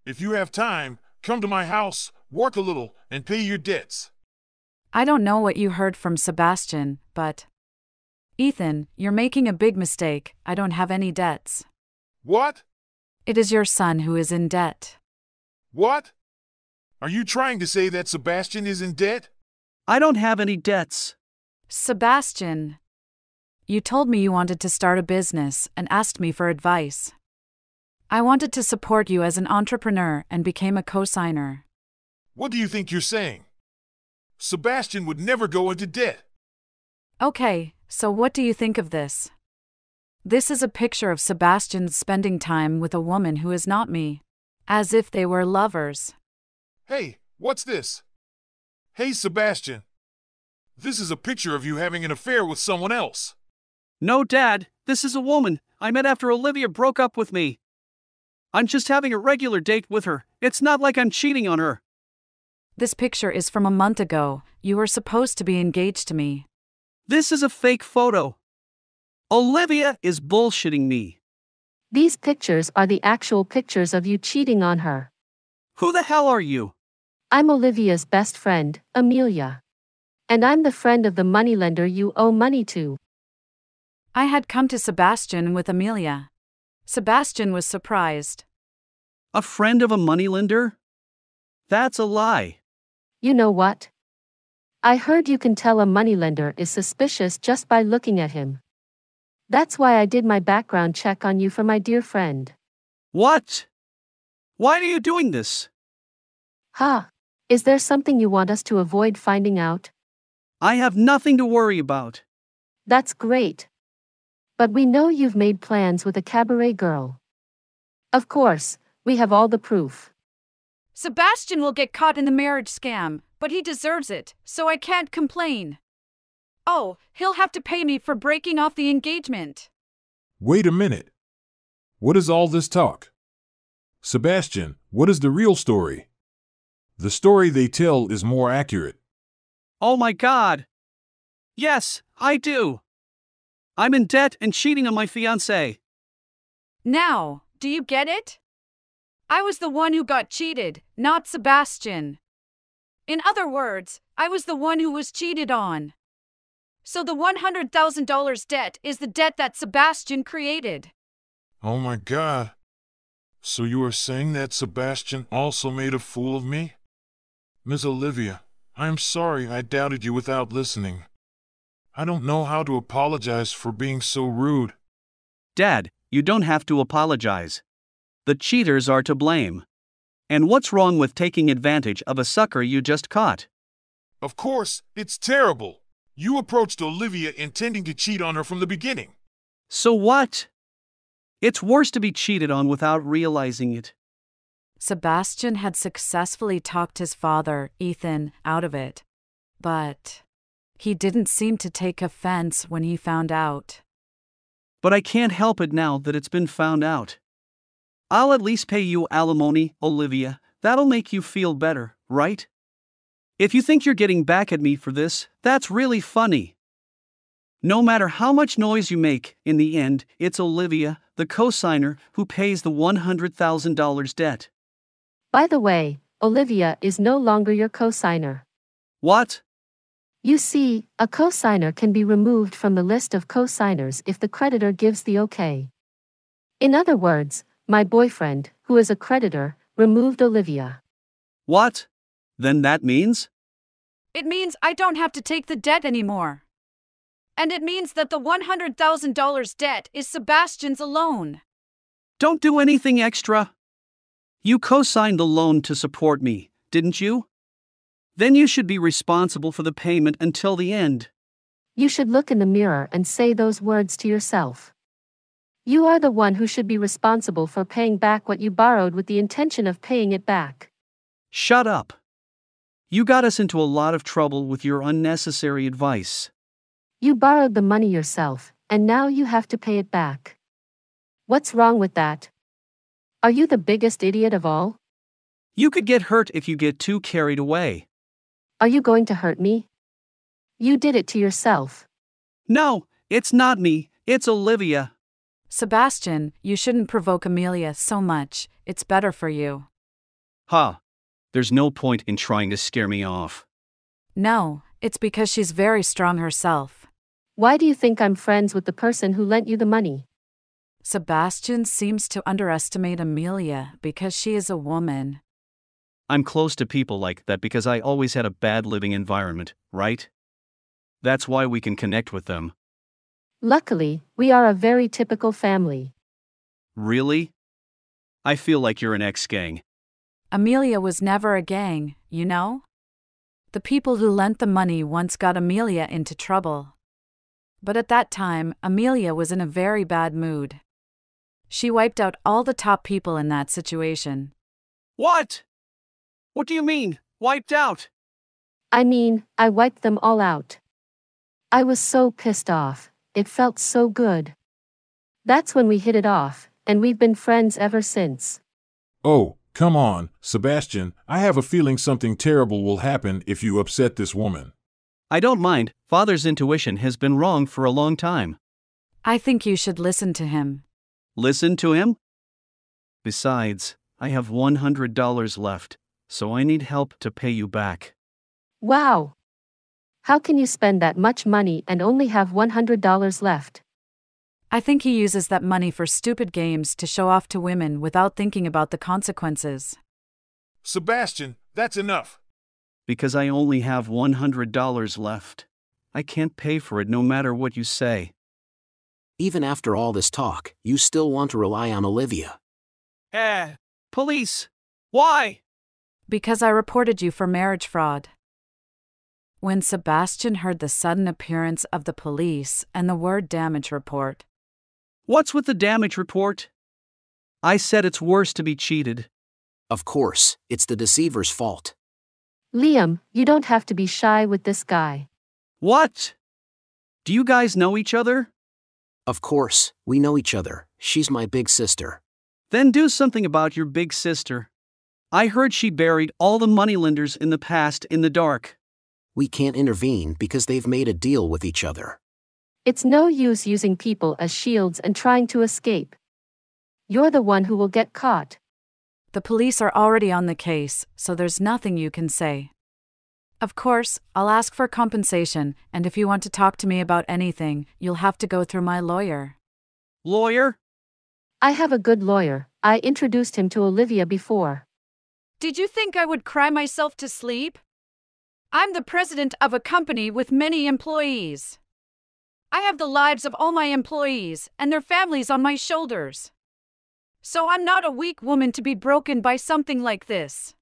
[SPEAKER 7] If you have time, come to my house, work a little, and pay your debts.
[SPEAKER 1] I don't know what you heard from Sebastian, but... Ethan, you're making a big mistake. I don't have any debts.
[SPEAKER 7] What?
[SPEAKER 1] It is your son who is in debt.
[SPEAKER 7] What? Are you trying to say that Sebastian is in debt?
[SPEAKER 13] I don't have any debts.
[SPEAKER 1] Sebastian, you told me you wanted to start a business and asked me for advice. I wanted to support you as an entrepreneur and became a co-signer.
[SPEAKER 7] What do you think you're saying? Sebastian would never go into debt.
[SPEAKER 1] Okay, so what do you think of this? This is a picture of Sebastian spending time with a woman who is not me, as if they were lovers.
[SPEAKER 7] Hey, what's this? Hey, Sebastian. This is a picture of you having an affair with someone else.
[SPEAKER 13] No, Dad, this is a woman I met after Olivia broke up with me. I'm just having a regular date with her. It's not like I'm cheating on her.
[SPEAKER 1] This picture is from a month ago. You were supposed to be engaged to me.
[SPEAKER 13] This is a fake photo. Olivia is bullshitting me.
[SPEAKER 14] These pictures are the actual pictures of you cheating on her.
[SPEAKER 13] Who the hell are you?
[SPEAKER 14] I'm Olivia's best friend, Amelia. And I'm the friend of the moneylender you owe money to.
[SPEAKER 1] I had come to Sebastian with Amelia. Sebastian was surprised.
[SPEAKER 13] A friend of a moneylender? That's a lie.
[SPEAKER 14] You know what? I heard you can tell a moneylender is suspicious just by looking at him. That's why I did my background check on you for my dear friend.
[SPEAKER 13] What? Why are you doing this?
[SPEAKER 14] Ha! Is there something you want us to avoid finding out?
[SPEAKER 13] I have nothing to worry about.
[SPEAKER 14] That's great. But we know you've made plans with a cabaret girl. Of course, we have all the proof.
[SPEAKER 1] Sebastian will get caught in the marriage scam, but he deserves it, so I can't complain. Oh, he'll have to pay me for breaking off the engagement.
[SPEAKER 7] Wait a minute. What is all this talk? Sebastian, what is the real story? The story they tell is more accurate.
[SPEAKER 13] Oh my God! Yes, I do! I'm in debt and cheating on my fiancée.
[SPEAKER 1] Now, do you get it? I was the one who got cheated, not Sebastian. In other words, I was the one who was cheated on. So the $100,000 debt is the debt that Sebastian created.
[SPEAKER 7] Oh my God. So you are saying that Sebastian also made a fool of me? Miss Olivia, I am sorry I doubted you without listening. I don't know how to apologize for being so rude.
[SPEAKER 13] Dad, you don't have to apologize. The cheaters are to blame. And what's wrong with taking advantage of a sucker you just caught?
[SPEAKER 7] Of course, it's terrible. You approached Olivia intending to cheat on her from the beginning.
[SPEAKER 13] So what? It's worse to be cheated on without realizing it.
[SPEAKER 1] Sebastian had successfully talked his father, Ethan, out of it. But he didn't seem to take offense when he found out.
[SPEAKER 13] But I can't help it now that it's been found out. I'll at least pay you alimony, Olivia. That'll make you feel better, right? If you think you're getting back at me for this, that's really funny. No matter how much noise you make, in the end, it's Olivia, the co-signer, who pays the $100,000 debt.
[SPEAKER 14] By the way, Olivia is no longer your co-signer.
[SPEAKER 13] What?
[SPEAKER 14] You see, a co-signer can be removed from the list of co-signers if the creditor gives the okay. In other words, my boyfriend, who is a creditor, removed Olivia.
[SPEAKER 13] What? Then that means?
[SPEAKER 1] It means I don't have to take the debt anymore. And it means that the $100,000 debt is Sebastian's alone.
[SPEAKER 13] Don't do anything extra. You co-signed the loan to support me, didn't you? Then you should be responsible for the payment until the end.
[SPEAKER 14] You should look in the mirror and say those words to yourself. You are the one who should be responsible for paying back what you borrowed with the intention of paying it back.
[SPEAKER 13] Shut up. You got us into a lot of trouble with your unnecessary advice.
[SPEAKER 14] You borrowed the money yourself, and now you have to pay it back. What's wrong with that? Are you the biggest idiot of all?
[SPEAKER 13] You could get hurt if you get too carried away.
[SPEAKER 14] Are you going to hurt me? You did it to yourself.
[SPEAKER 13] No, it's not me, it's Olivia.
[SPEAKER 1] Sebastian, you shouldn't provoke Amelia so much. It's better for you.
[SPEAKER 12] Ha! There's no point in trying to scare me off.
[SPEAKER 1] No, it's because she's very strong herself.
[SPEAKER 14] Why do you think I'm friends with the person who lent you the money?
[SPEAKER 1] Sebastian seems to underestimate Amelia because she is a woman.
[SPEAKER 12] I'm close to people like that because I always had a bad living environment, right? That's why we can connect with them.
[SPEAKER 14] Luckily, we are a very typical family.
[SPEAKER 12] Really? I feel like you're an ex-gang.
[SPEAKER 1] Amelia was never a gang, you know? The people who lent the money once got Amelia into trouble. But at that time, Amelia was in a very bad mood. She wiped out all the top people in that situation.
[SPEAKER 13] What? What do you mean, wiped out?
[SPEAKER 14] I mean, I wiped them all out. I was so pissed off, it felt so good. That's when we hit it off, and we've been friends ever since.
[SPEAKER 7] Oh, come on, Sebastian, I have a feeling something terrible will happen if you upset this woman.
[SPEAKER 12] I don't mind, Father's intuition has been wrong for a long time.
[SPEAKER 1] I think you should listen to him.
[SPEAKER 12] Listen to him? Besides, I have $100 left, so I need help to pay you back.
[SPEAKER 14] Wow! How can you spend that much money and only have $100 left?
[SPEAKER 1] I think he uses that money for stupid games to show off to women without thinking about the consequences.
[SPEAKER 7] Sebastian, that's enough.
[SPEAKER 12] Because I only have $100 left. I can't pay for it no matter what you say.
[SPEAKER 3] Even after all this talk, you still want to rely on Olivia.
[SPEAKER 13] Police! Why?
[SPEAKER 1] Because I reported you for marriage fraud. When Sebastian heard the sudden appearance of the police and the word damage report.
[SPEAKER 13] What's with the damage report? I said it's worse to be cheated.
[SPEAKER 3] Of course, it's the deceiver's fault.
[SPEAKER 14] Liam, you don't have to be shy with this guy.
[SPEAKER 13] What? Do you guys know each other?
[SPEAKER 3] Of course, we know each other. She's my big sister.
[SPEAKER 13] Then do something about your big sister. I heard she buried all the moneylenders in the past in the dark.
[SPEAKER 3] We can't intervene because they've made a deal with each other.
[SPEAKER 14] It's no use using people as shields and trying to escape. You're the one who will get caught.
[SPEAKER 1] The police are already on the case, so there's nothing you can say. Of course, I'll ask for compensation, and if you want to talk to me about anything, you'll have to go through my lawyer.
[SPEAKER 13] Lawyer?
[SPEAKER 14] I have a good lawyer. I introduced him to Olivia before.
[SPEAKER 1] Did you think I would cry myself to sleep? I'm the president of a company with many employees. I have the lives of all my employees and their families on my shoulders. So I'm not a weak woman to be broken by something like this.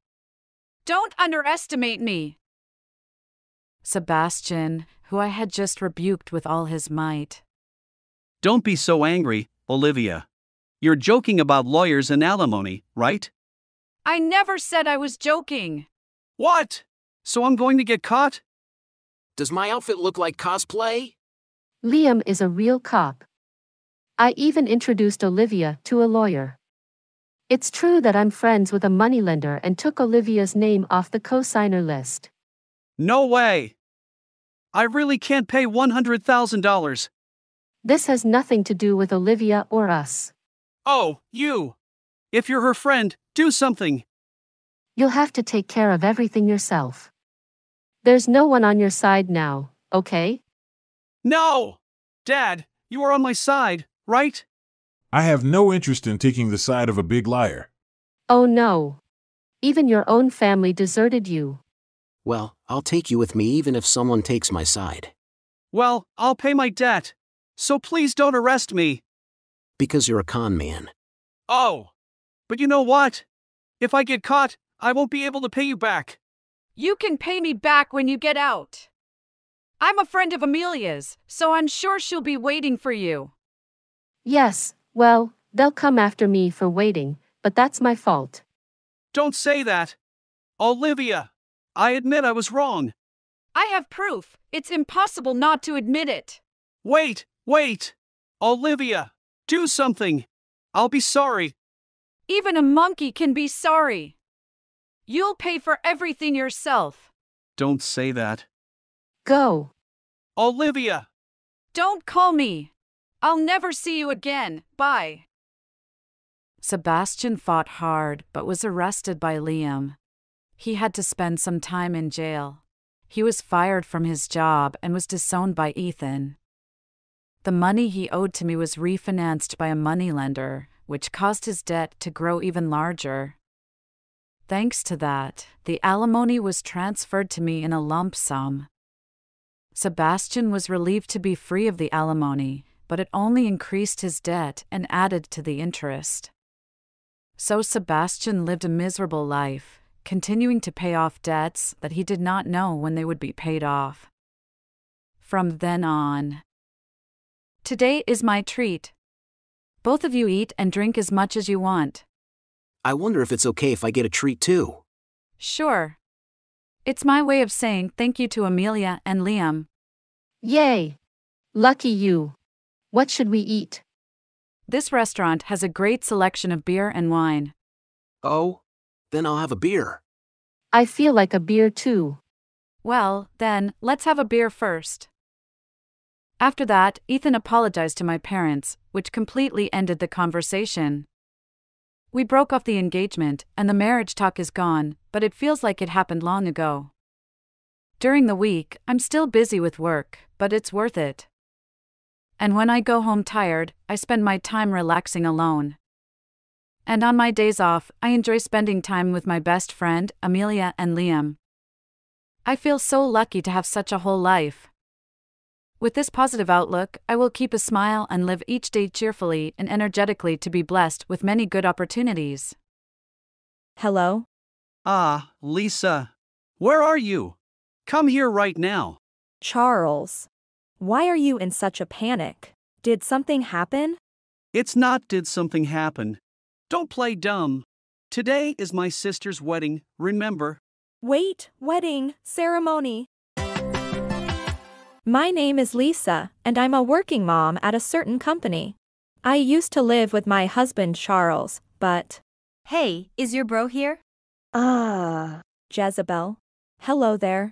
[SPEAKER 1] Don't underestimate me. Sebastian, who I had just rebuked with all his might.
[SPEAKER 13] Don't be so angry, Olivia. You're joking about lawyers and alimony, right?
[SPEAKER 1] I never said I was joking.
[SPEAKER 13] What? So I'm going to get caught?
[SPEAKER 3] Does my outfit look like cosplay?
[SPEAKER 14] Liam is a real cop. I even introduced Olivia to a lawyer. It's true that I'm friends with a moneylender and took Olivia's name off the co-signer list.
[SPEAKER 13] No way! I really can't pay $100,000.
[SPEAKER 14] This has nothing to do with Olivia or us.
[SPEAKER 13] Oh, you! If you're her friend, do something.
[SPEAKER 14] You'll have to take care of everything yourself. There's no one on your side now, okay?
[SPEAKER 13] No! Dad, you are on my side, right?
[SPEAKER 7] I have no interest in taking the side of a big liar.
[SPEAKER 14] Oh no. Even your own family deserted you.
[SPEAKER 3] Well, I'll take you with me even if someone takes my side.
[SPEAKER 13] Well, I'll pay my debt. So please don't arrest me.
[SPEAKER 3] Because you're a con man.
[SPEAKER 13] Oh. But you know what? If I get caught, I won't be able to pay you back.
[SPEAKER 1] You can pay me back when you get out. I'm a friend of Amelia's, so I'm sure she'll be waiting for you.
[SPEAKER 14] Yes, well, they'll come after me for waiting, but that's my fault.
[SPEAKER 13] Don't say that. Olivia, I admit I was wrong.
[SPEAKER 1] I have proof. It's impossible not to admit it.
[SPEAKER 13] Wait! Olivia, do something. I'll be sorry.
[SPEAKER 1] Even a monkey can be sorry. You'll pay for everything yourself.
[SPEAKER 13] Don't say that.
[SPEAKER 14] Go.
[SPEAKER 13] Olivia!
[SPEAKER 1] Don't call me. I'll never see you again. Bye. Sebastian fought hard but was arrested by Liam. He had to spend some time in jail. He was fired from his job and was disowned by Ethan. The money he owed to me was refinanced by a moneylender, which caused his debt to grow even larger. Thanks to that, the alimony was transferred to me in a lump sum. Sebastian was relieved to be free of the alimony, but it only increased his debt and added to the interest. So Sebastian lived a miserable life, continuing to pay off debts that he did not know when they would be paid off. From then on. Today is my treat. Both of you eat and drink as much as you want.
[SPEAKER 3] I wonder if it's okay if I get a treat too.
[SPEAKER 1] Sure. It's my way of saying thank you to Amelia and Liam.
[SPEAKER 14] Yay! Lucky you. What should we eat?
[SPEAKER 1] This restaurant has a great selection of beer and wine.
[SPEAKER 3] Oh? Then I'll have a beer.
[SPEAKER 14] I feel like a beer too.
[SPEAKER 1] Well, then, let's have a beer first. After that, Ethan apologized to my parents, which completely ended the conversation. We broke off the engagement, and the marriage talk is gone, but it feels like it happened long ago. During the week, I'm still busy with work, but it's worth it. And when I go home tired, I spend my time relaxing alone. And on my days off, I enjoy spending time with my best friend, Amelia and Liam. I feel so lucky to have such a whole life. With this positive outlook, I will keep a smile and live each day cheerfully and energetically to be blessed with many good opportunities.
[SPEAKER 6] Hello?
[SPEAKER 13] Ah, Lisa. Where are you? Come here right now.
[SPEAKER 6] Charles. Why are you in such a panic? Did something happen?
[SPEAKER 13] It's not did something happen. Don't play dumb. Today is my sister's wedding, remember?
[SPEAKER 6] Wait, wedding, ceremony. My name is Lisa, and I'm a working mom at a certain company. I used to live with my husband Charles, but...
[SPEAKER 5] Hey, is your bro here?
[SPEAKER 6] Jezebel. Hello there.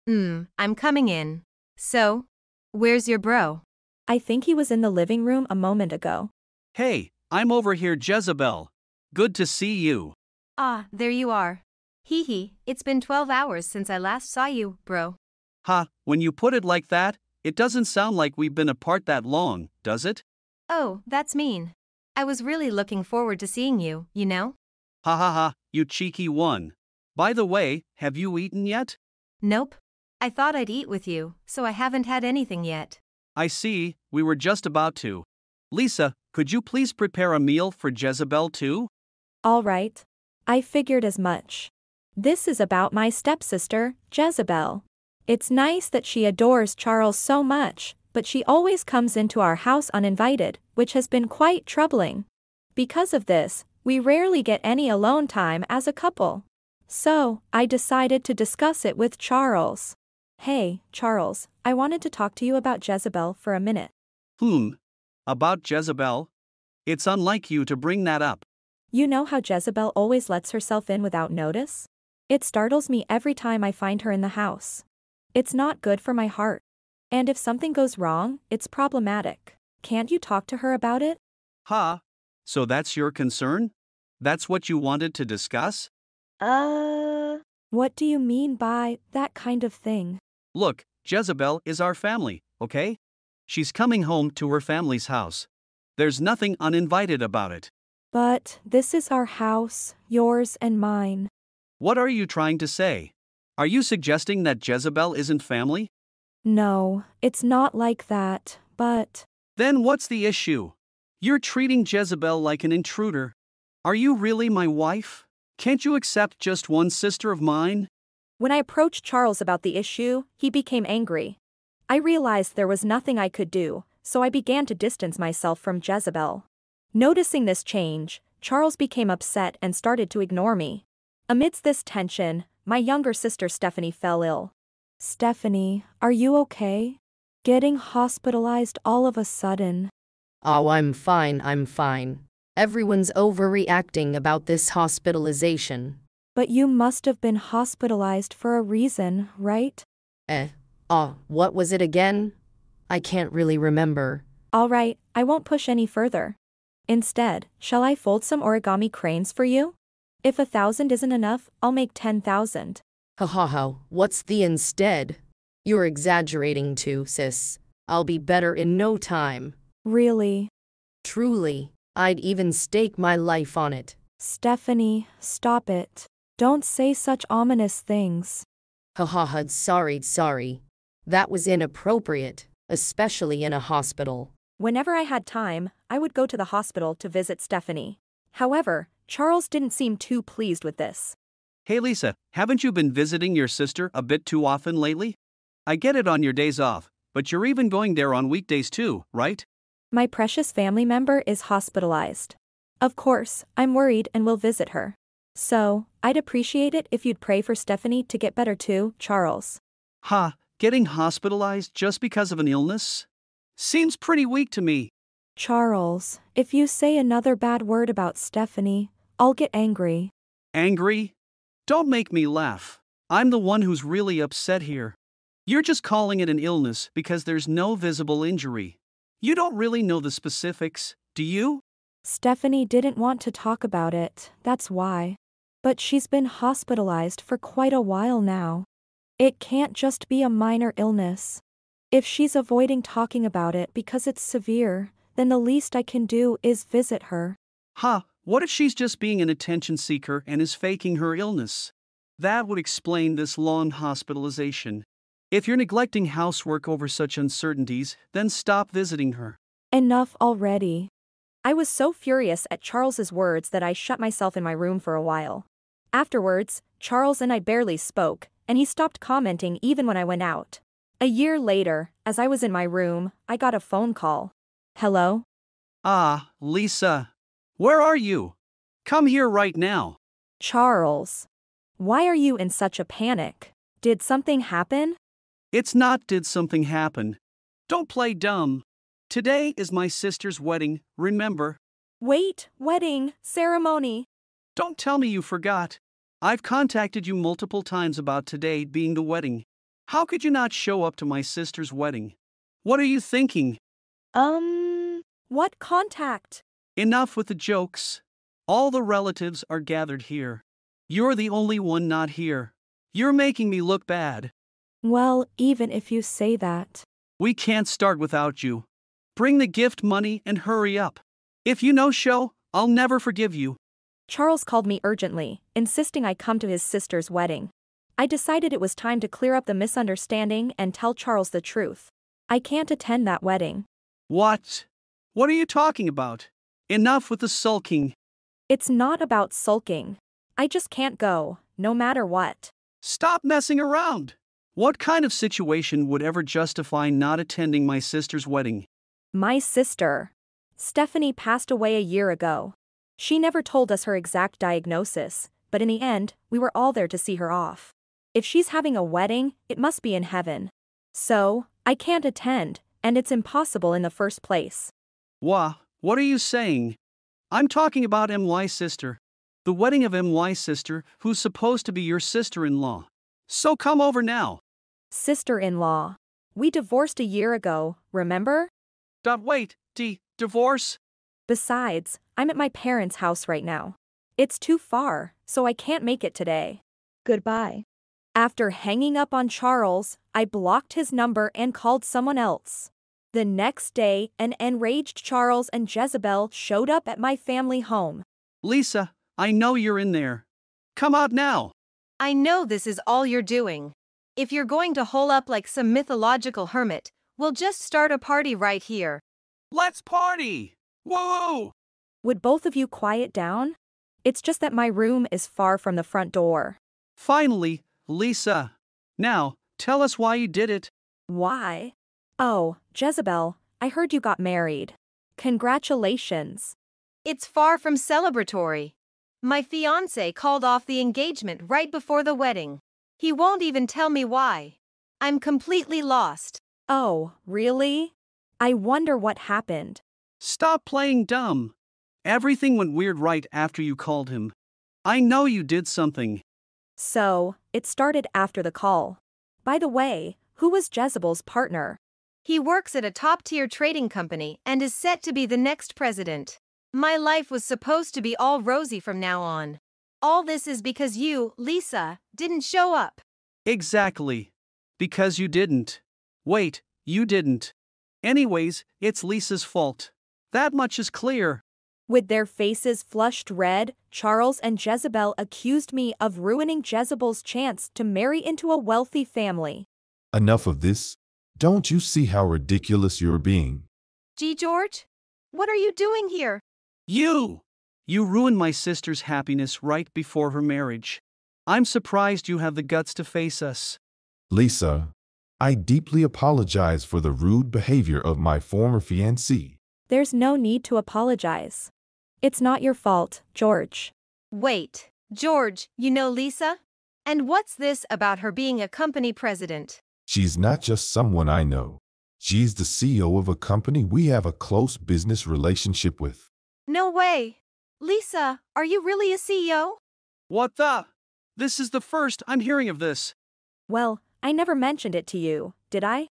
[SPEAKER 5] I'm coming in. So, where's your bro?
[SPEAKER 6] I think he was in the living room a moment ago.
[SPEAKER 13] Hey, I'm over here, Jezebel. Good to see you.
[SPEAKER 5] Ah, there you are. Hee hee, it's been 12 hours since I last saw you, bro.
[SPEAKER 13] Ha, when you put it like that, it doesn't sound like we've been apart that long, does it?
[SPEAKER 5] Oh, that's mean. I was really looking forward to seeing you, you know?
[SPEAKER 13] Ha ha ha, you cheeky one. By the way, have you eaten yet?
[SPEAKER 5] Nope. I thought I'd eat with you, so I haven't had anything yet.
[SPEAKER 13] I see, we were just about to. Lisa, could you please prepare a meal for Jezebel too?
[SPEAKER 6] All right. I figured as much. This is about my stepsister, Jezebel. It's nice that she adores Charles so much, but she always comes into our house uninvited, which has been quite troubling. Because of this, we rarely get any alone time as a couple. So, I decided to discuss it with Charles. Hey, Charles, I wanted to talk to you about Jezebel for a minute.
[SPEAKER 13] About Jezebel? It's unlike you to bring that up.
[SPEAKER 6] You know how Jezebel always lets herself in without notice? It startles me every time I find her in the house. It's not good for my heart. And if something goes wrong, it's problematic. Can't you talk to her about it?
[SPEAKER 13] Ha, so that's your concern? That's what you wanted to discuss?
[SPEAKER 6] What do you mean by that kind of thing?
[SPEAKER 13] Look, Jezebel is our family, okay? She's coming home to her family's house. There's nothing uninvited about it.
[SPEAKER 6] But this is our house, yours and mine.
[SPEAKER 13] What are you trying to say? Are you suggesting that Jezebel isn't family?
[SPEAKER 6] No, it's not like that, but...
[SPEAKER 13] Then what's the issue? You're treating Jezebel like an intruder. Are you really my wife? Can't you accept just one sister of mine?
[SPEAKER 6] When I approached Charles about the issue, he became angry. I realized there was nothing I could do, so I began to distance myself from Jezebel. Noticing this change, Charles became upset and started to ignore me. Amidst this tension, my younger sister Stephanie fell ill. Stephanie, are you okay? Getting hospitalized all of a sudden.
[SPEAKER 15] Oh, I'm fine. Everyone's overreacting about this hospitalization.
[SPEAKER 6] But you must have been hospitalized for a reason, right?
[SPEAKER 15] What was it again? I can't really remember.
[SPEAKER 6] All right, I won't push any further. Instead, shall I fold some origami cranes for you? If 1,000 isn't enough, I'll make 10,000.
[SPEAKER 15] What's the instead? You're exaggerating too, sis. I'll be better in no time.
[SPEAKER 6] Really?
[SPEAKER 15] Truly, I'd even stake my life on it.
[SPEAKER 6] Stephanie, stop it. Don't say such ominous things.
[SPEAKER 15] Sorry. That was inappropriate, especially in a hospital.
[SPEAKER 6] Whenever I had time, I would go to the hospital to visit Stephanie. However, Charles didn't seem too pleased with this.
[SPEAKER 13] Hey Lisa, haven't you been visiting your sister a bit too often lately? I get it on your days off, but you're even going there on weekdays too, right?
[SPEAKER 6] My precious family member is hospitalized. Of course, I'm worried and will visit her. So, I'd appreciate it if you'd pray for Stephanie to get better too, Charles.
[SPEAKER 13] Getting hospitalized just because of an illness? Seems pretty weak to me.
[SPEAKER 6] Charles, if you say another bad word about Stephanie, I'll get angry.
[SPEAKER 13] Angry? Don't make me laugh. I'm the one who's really upset here. You're just calling it an illness because there's no visible injury. You don't really know the specifics, do you?
[SPEAKER 6] Stephanie didn't want to talk about it, that's why. But she's been hospitalized for quite a while now. It can't just be a minor illness. If she's avoiding talking about it because it's severe, then the least I can do is visit her.
[SPEAKER 13] What if she's just being an attention seeker and is faking her illness? That would explain this long hospitalization. If you're neglecting housework over such uncertainties, then stop visiting her.
[SPEAKER 6] Enough already. I was so furious at Charles's words that I shut myself in my room for a while. Afterwards, Charles and I barely spoke, and he stopped commenting even when I went out. A year later, as I was in my room, I got a phone call. Hello?
[SPEAKER 13] Lisa. Where are you? Come here right now.
[SPEAKER 6] Charles. Why are you in such a panic? Did something happen?
[SPEAKER 13] It's not did something happen. Don't play dumb. Today is my sister's wedding, remember?
[SPEAKER 6] Wait, wedding, ceremony.
[SPEAKER 13] Don't tell me you forgot. I've contacted you multiple times about today being the wedding. How could you not show up to my sister's wedding? What are you thinking?
[SPEAKER 6] What contact?
[SPEAKER 13] Enough with the jokes. All the relatives are gathered here. You're the only one not here. You're making me look bad.
[SPEAKER 6] Well, even if you say that.
[SPEAKER 13] We can't start without you. Bring the gift money and hurry up. If you no show, I'll never forgive you.
[SPEAKER 6] Charles called me urgently, insisting I come to his sister's wedding. I decided it was time to clear up the misunderstanding and tell Charles the truth. I can't attend that wedding.
[SPEAKER 13] What? What are you talking about? Enough with the sulking.
[SPEAKER 6] It's not about sulking. I just can't go, no matter what.
[SPEAKER 13] Stop messing around. What kind of situation would ever justify not attending my sister's wedding?
[SPEAKER 6] My sister. Stephanie passed away a year ago. She never told us her exact diagnosis, but in the end, we were all there to see her off. If she's having a wedding, it must be in heaven. So, I can't attend, and it's impossible in the first place.
[SPEAKER 13] What are you saying? I'm talking about MY's sister. The wedding of MY's sister, who's supposed to be your sister-in-law. So come over now.
[SPEAKER 6] Sister-in-law. We divorced a year ago, remember?
[SPEAKER 13] Wait, divorce?
[SPEAKER 6] Besides, I'm at my parents' house right now. It's too far, so I can't make it today. Goodbye. After hanging up on Charles, I blocked his number and called someone else. The next day, an enraged Charles and Jezebel showed up at my family home.
[SPEAKER 13] Lisa, I know you're in there. Come out now.
[SPEAKER 5] I know this is all you're doing. If you're going to hole up like some mythological hermit, we'll just start a party right here.
[SPEAKER 13] Let's party! Whoa!
[SPEAKER 6] Would both of you quiet down? It's just that my room is far from the front door.
[SPEAKER 13] Finally, Lisa. Now, tell us why you did it.
[SPEAKER 6] Why? Oh, Jezebel, I heard you got married. Congratulations.
[SPEAKER 5] It's far from celebratory. My fiancé called off the engagement right before the wedding. He won't even tell me why. I'm completely lost.
[SPEAKER 6] Oh, really? I wonder what happened.
[SPEAKER 13] Stop playing dumb. Everything went weird right after you called him. I know you did something.
[SPEAKER 6] So, it started after the call. By the way, who was Jezebel's partner?
[SPEAKER 5] He works at a top-tier trading company and is set to be the next president. My life was supposed to be all rosy from now on. All this is because you, Lisa, didn't show up.
[SPEAKER 13] Exactly. Because you didn't. Wait, you didn't. Anyways, it's Lisa's fault. That much is clear.
[SPEAKER 6] With their faces flushed red, Charles and Jezebel accused me of ruining Jezebel's chance to marry into a wealthy family.
[SPEAKER 16] Enough of this. Don't you see how ridiculous you're being?
[SPEAKER 5] George? What are you doing here?
[SPEAKER 13] You ruined my sister's happiness right before her marriage. I'm surprised you have the guts to face us.
[SPEAKER 16] Lisa, I deeply apologize for the rude behavior of my former fiancé.
[SPEAKER 6] There's no need to apologize. It's not your fault, George.
[SPEAKER 5] Wait, George, you know Lisa? And what's this about her being a company president?
[SPEAKER 16] She's not just someone I know. She's the CEO of a company we have a close business relationship with.
[SPEAKER 5] No way. Lisa, are you really a CEO?
[SPEAKER 13] What the? This is the first I'm hearing of this.
[SPEAKER 6] Well, I never mentioned it to you, did I?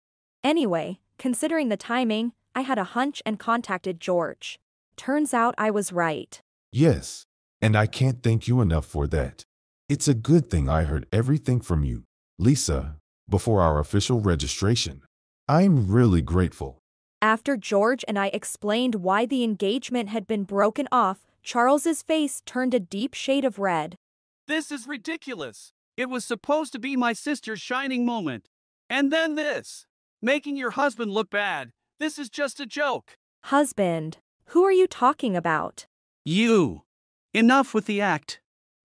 [SPEAKER 6] Anyway, considering the timing, I had a hunch and contacted George. Turns out I was right.
[SPEAKER 16] Yes, and I can't thank you enough for that. It's a good thing I heard everything from you, Lisa, before our official registration. I'm really grateful.
[SPEAKER 6] After George and I explained why the engagement had been broken off, Charles's face turned a deep shade of red.
[SPEAKER 13] This is ridiculous. It was supposed to be my sister's shining moment. And then this. Making your husband look bad. This is just a joke.
[SPEAKER 6] Husband? Who are you talking about?
[SPEAKER 13] You. Enough with the act.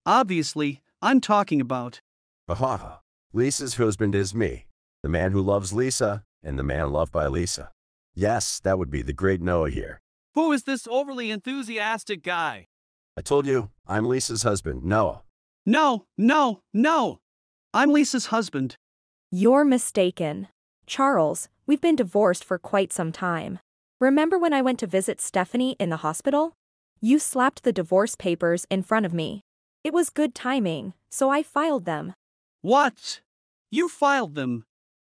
[SPEAKER 13] Obviously, I'm talking about.
[SPEAKER 9] Aha. Lisa's husband is me. The man who loves Lisa, and the man loved by Lisa. Yes, that would be the great Noah here.
[SPEAKER 13] Who is this overly enthusiastic guy?
[SPEAKER 9] I told you, I'm Lisa's husband, Noah.
[SPEAKER 13] No, no, no! I'm Lisa's husband.
[SPEAKER 6] You're mistaken. Charles, we've been divorced for quite some time. Remember when I went to visit Stephanie in the hospital? You slapped the divorce papers in front of me. It was good timing, so I filed them.
[SPEAKER 13] What? You filed them?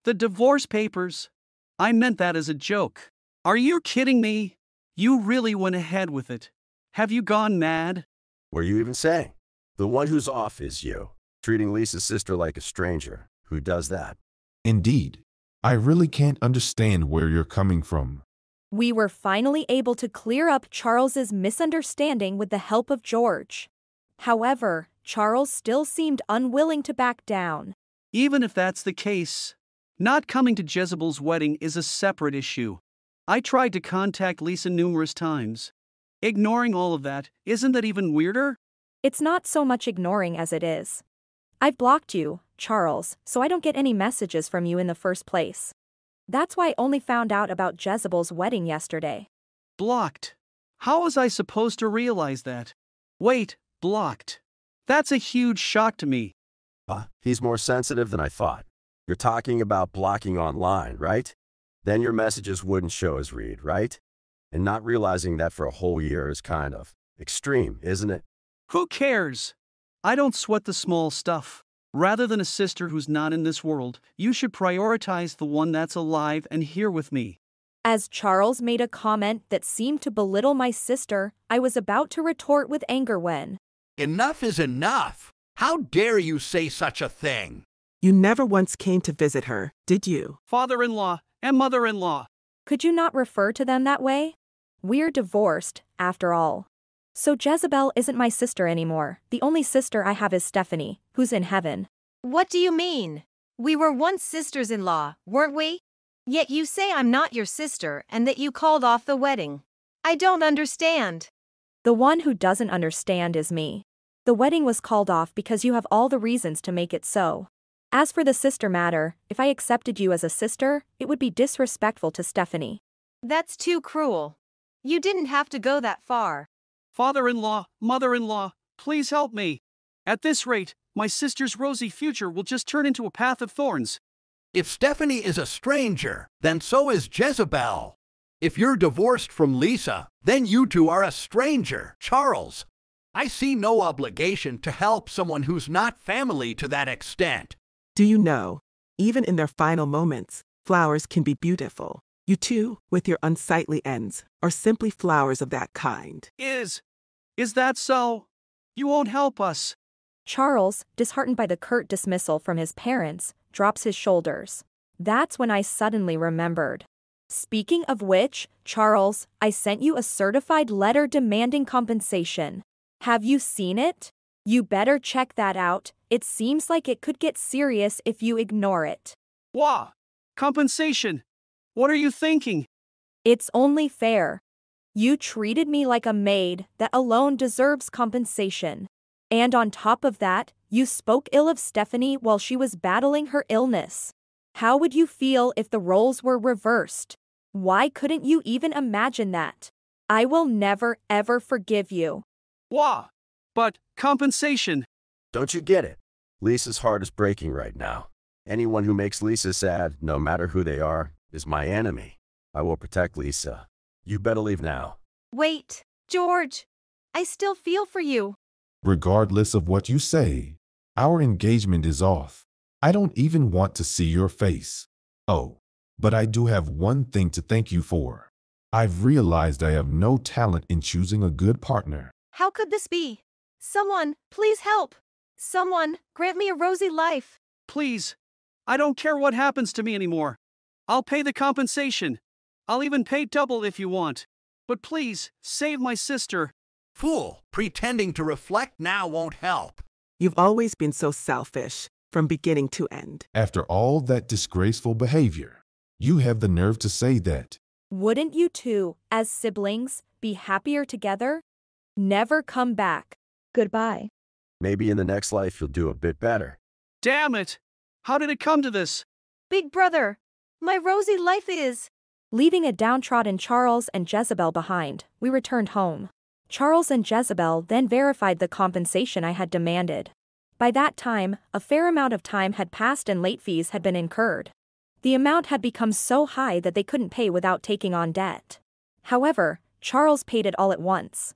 [SPEAKER 13] The divorce papers? I meant that as a joke. Are you kidding me? You really went ahead with it. Have you gone mad?
[SPEAKER 9] Were you even saying? The one who's off is you, treating Lisa's sister like a stranger. Who does that?
[SPEAKER 16] Indeed. I really can't understand where you're coming from.
[SPEAKER 6] We were finally able to clear up Charles's misunderstanding with the help of George. However, Charles still seemed unwilling to back down.
[SPEAKER 13] Even if that's the case, not coming to Jezebel's wedding is a separate issue. I tried to contact Lisa numerous times. Ignoring all of that, isn't that even weirder?
[SPEAKER 6] It's not so much ignoring as it is. I've blocked you, Charles, so I don't get any messages from you in the first place. That's why I only found out about Jezebel's wedding yesterday.
[SPEAKER 13] Blocked? How was I supposed to realize that? Wait, blocked. That's a huge shock to me.
[SPEAKER 9] He's more sensitive than I thought. You're talking about blocking online, right? Then your messages wouldn't show as read, right? And not realizing that for a whole year is kind of extreme, isn't it?
[SPEAKER 13] Who cares? I don't sweat the small stuff. Rather than a sister who's not in this world, you should prioritize the one that's alive and here with me.
[SPEAKER 6] As Charles made a comment that seemed to belittle my sister, I was about to retort with anger when...
[SPEAKER 17] Enough is enough! How dare you say such a thing?
[SPEAKER 18] You never once came to visit her, did you?
[SPEAKER 13] Father-in-law and mother-in-law.
[SPEAKER 6] Could you not refer to them that way? We're divorced, after all. So Jezebel isn't my sister anymore. The only sister I have is Stephanie, who's in heaven.
[SPEAKER 5] What do you mean? We were once sisters-in-law, weren't we? Yet you say I'm not your sister and that you called off the wedding. I don't understand.
[SPEAKER 6] The one who doesn't understand is me. The wedding was called off because you have all the reasons to make it so. As for the sister matter, if I accepted you as a sister, it would be disrespectful to Stephanie.
[SPEAKER 5] That's too cruel. You didn't have to go that far.
[SPEAKER 13] Father-in-law, mother-in-law, please help me. At this rate, my sister's rosy future will just turn into a path of thorns.
[SPEAKER 17] If Stephanie is a stranger, then so is Jezebel. If you're divorced from Lisa, then you two are a stranger, Charles. I see no obligation to help someone who's not family to that extent.
[SPEAKER 18] Do you know, even in their final moments, flowers can be beautiful. You two, with your unsightly ends, are simply flowers of that kind.
[SPEAKER 13] Is that so? You won't help us.
[SPEAKER 6] Charles, disheartened by the curt dismissal from his parents, drops his shoulders. That's when I suddenly remembered. Speaking of which, Charles, I sent you a certified letter demanding compensation. Have you seen it? You better check that out. It seems like it could get serious if you ignore it.
[SPEAKER 13] Wah! Compensation! What are you thinking?
[SPEAKER 6] It's only fair. You treated me like a maid that alone deserves compensation. And on top of that, you spoke ill of Stephanie while she was battling her illness. How would you feel if the roles were reversed? Why couldn't you even imagine that? I will never ever forgive you.
[SPEAKER 13] Wah! But compensation.
[SPEAKER 9] Don't you get it? Lisa's heart is breaking right now. Anyone who makes Lisa sad, no matter who they are, is my enemy. I will protect Lisa. You better leave now.
[SPEAKER 5] Wait, George. I still feel for you.
[SPEAKER 16] Regardless of what you say, our engagement is off. I don't even want to see your face. Oh, but I do have one thing to thank you for. I've realized I have no talent in choosing a good partner.
[SPEAKER 5] How could this be? Someone, please help. Someone, grant me a rosy life.
[SPEAKER 13] Please. I don't care what happens to me anymore. I'll pay the compensation. I'll even pay double if you want. But please, save my sister.
[SPEAKER 17] Fool, pretending to reflect now won't help.
[SPEAKER 18] You've always been so selfish, from beginning to end.
[SPEAKER 16] After all that disgraceful behavior, you have the nerve to say that.
[SPEAKER 6] Wouldn't you two, as siblings, be happier together? Never come back. Goodbye.
[SPEAKER 9] Maybe in the next life you'll do a bit better.
[SPEAKER 13] Damn it! How did it come to this?
[SPEAKER 5] Big brother, my rosy life is...
[SPEAKER 6] Leaving a downtrodden Charles and Jezebel behind, we returned home. Charles and Jezebel then verified the compensation I had demanded. By that time, a fair amount of time had passed and late fees had been incurred. The amount had become so high that they couldn't pay without taking on debt. However, Charles paid it all at once.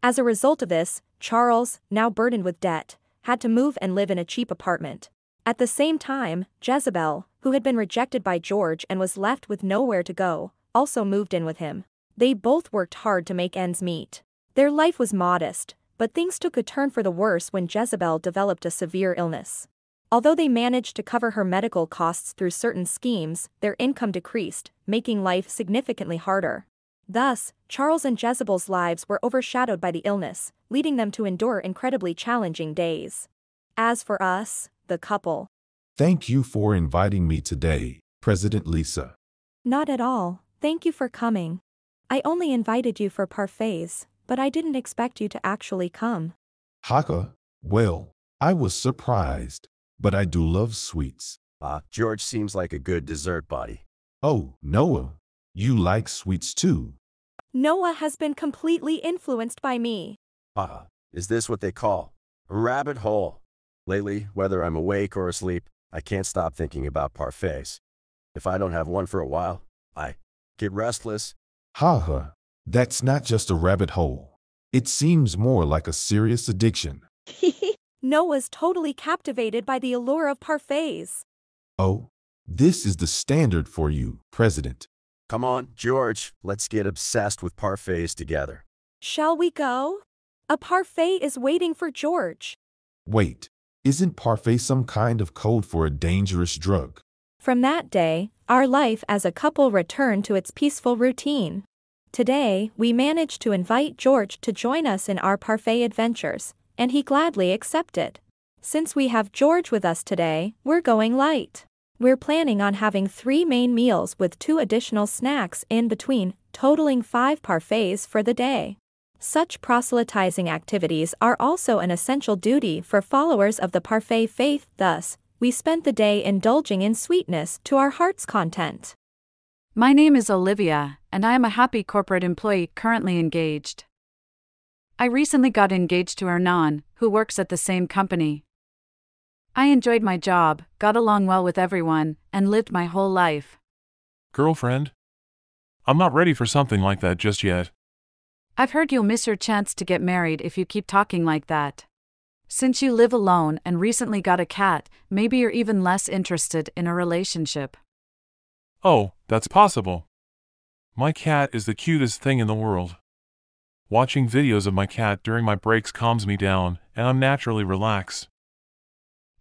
[SPEAKER 6] As a result of this, Charles, now burdened with debt, had to move and live in a cheap apartment. At the same time, Jezebel, who had been rejected by George and was left with nowhere to go, also moved in with him. They both worked hard to make ends meet. Their life was modest, but things took a turn for the worse when Jezebel developed a severe illness. Although they managed to cover her medical costs through certain schemes, their income decreased, making life significantly harder. Thus, Charles and Jezebel's lives were overshadowed by the illness, leading them to endure incredibly challenging days. As for us, the couple.
[SPEAKER 16] Thank you for inviting me today, President Lisa.
[SPEAKER 6] Not at all, thank you for coming. I only invited you for parfaits, but I didn't expect you to actually come.
[SPEAKER 16] Haka, well, I was surprised, but I do love sweets.
[SPEAKER 9] George seems like a good dessert buddy.
[SPEAKER 16] Oh, Noah, you like sweets too.
[SPEAKER 6] Noah has been completely influenced by me.
[SPEAKER 9] Is this what they call a rabbit hole? Lately, whether I'm awake or asleep, I can't stop thinking about parfaits. If I don't have one for a while, I get restless.
[SPEAKER 16] Haha, that's not just a rabbit hole. It seems more like a serious addiction.
[SPEAKER 6] Noah's totally captivated by the allure of parfaits.
[SPEAKER 16] Oh, this is the standard for you, President.
[SPEAKER 9] Come on, George, let's get obsessed with parfaits together.
[SPEAKER 6] Shall we go? A parfait is waiting for George.
[SPEAKER 16] Wait, isn't parfait some kind of code for a dangerous drug?
[SPEAKER 6] From that day, our life as a couple returned to its peaceful routine. Today, we managed to invite George to join us in our parfait adventures, and he gladly accepted. Since we have George with us today, we're going light. We're planning on having 3 main meals with 2 additional snacks in between, totaling 5 parfaits for the day. Such proselytizing activities are also an essential duty for followers of the parfait faith, thus, we spent the day indulging in sweetness to our heart's content.
[SPEAKER 1] My name is Olivia, and I am a happy corporate employee currently engaged. I recently got engaged to Hernan, who works at the same company. I enjoyed my job, got along well with everyone, and lived my whole life.
[SPEAKER 7] Girlfriend? I'm not ready for something like that just yet.
[SPEAKER 1] I've heard you'll miss your chance to get married if you keep talking like that. Since you live alone and recently got a cat, maybe you're even less interested in a relationship.
[SPEAKER 7] Oh, that's possible. My cat is the cutest thing in the world. Watching videos of my cat during my breaks calms me down, and I'm naturally relaxed.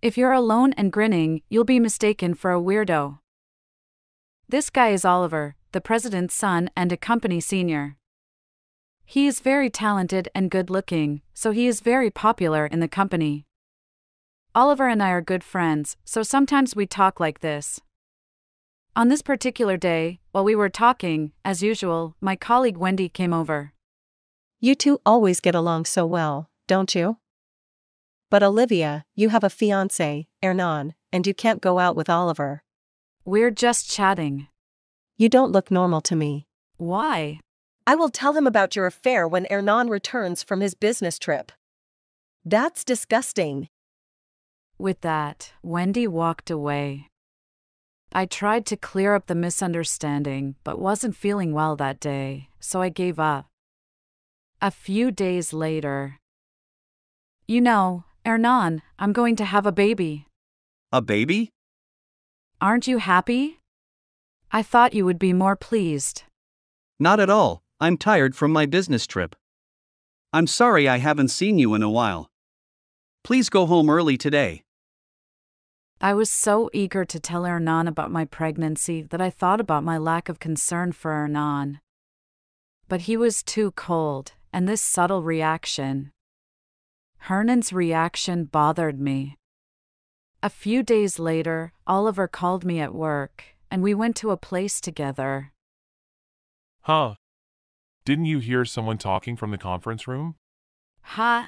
[SPEAKER 1] If you're alone and grinning, you'll be mistaken for a weirdo. This guy is Oliver, the president's son and a company senior. He is very talented and good-looking, so he is very popular in the company. Oliver and I are good friends, so sometimes we talk like this. On this particular day, while we were talking, as usual, my colleague Wendy came over.
[SPEAKER 19] You two always get along so well, don't you? But Olivia, you have a fiancé, Hernan, and you can't go out with Oliver.
[SPEAKER 1] We're just chatting.
[SPEAKER 19] You don't look normal to me.
[SPEAKER 1] Why?
[SPEAKER 19] I will tell him about your affair when Hernan returns from his business trip. That's disgusting.
[SPEAKER 1] With that, Wendy walked away. I tried to clear up the misunderstanding, but wasn't feeling well that day, so I gave up. A few days later. You know, Hernan, I'm going to have a baby.
[SPEAKER 13] A baby?
[SPEAKER 1] Aren't you happy? I thought you would be more pleased.
[SPEAKER 13] Not at all. I'm tired from my business trip. I'm sorry I haven't seen you in a while. Please go home early today.
[SPEAKER 1] I was so eager to tell Hernan about my pregnancy that I thought about my lack of concern for Hernan. But he was too cold, and this subtle reaction. Hernan's reaction bothered me. A few days later, Oliver called me at work, and we went to a place together.
[SPEAKER 7] Huh? Didn't you hear someone talking from the conference room?
[SPEAKER 1] Huh?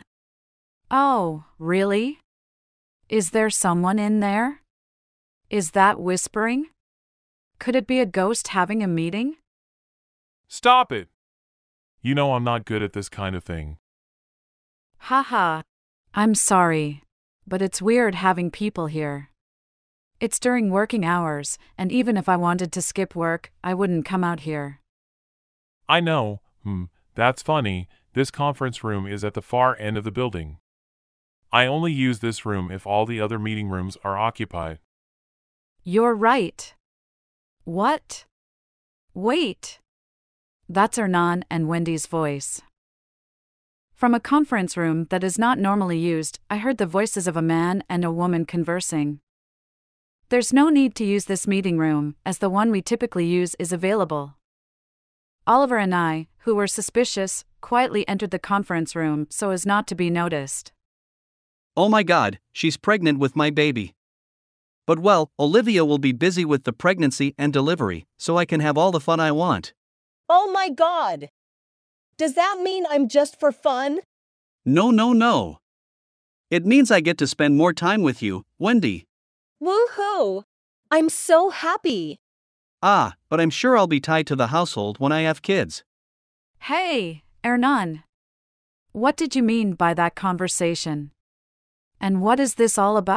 [SPEAKER 1] Oh, really? Is there someone in there? Is that whispering? Could it be a ghost having a meeting?
[SPEAKER 7] Stop it! You know I'm not good at this kind of thing.
[SPEAKER 1] Haha. I'm sorry. but it's weird having people here. It's during working hours, and even if I wanted to skip work, I wouldn't come out here.
[SPEAKER 20] I know. That's funny. This conference room is at the far end of the building. I only use this room if all the other meeting rooms are occupied.
[SPEAKER 1] You're right. What? Wait. That's Hernan and Wendy's voice. From a conference room that is not normally used, I heard the voices of a man and a woman conversing. There's no need to use this meeting room, as the one we typically use is available. Oliver and I, who were suspicious, quietly entered the conference room so as not to be noticed.
[SPEAKER 13] Oh my God, she's pregnant with my baby. But well, Olivia will be busy with the pregnancy and delivery, so I can have all the fun I want.
[SPEAKER 21] Oh my God! Does that mean I'm just for fun?
[SPEAKER 13] No. It means I get to spend more time with you, Wendy.
[SPEAKER 21] Woohoo! I'm so happy.
[SPEAKER 13] But I'm sure I'll be tied to the household when I have kids.
[SPEAKER 1] Hey, Hernan. What did you mean by that conversation? And what is this all about?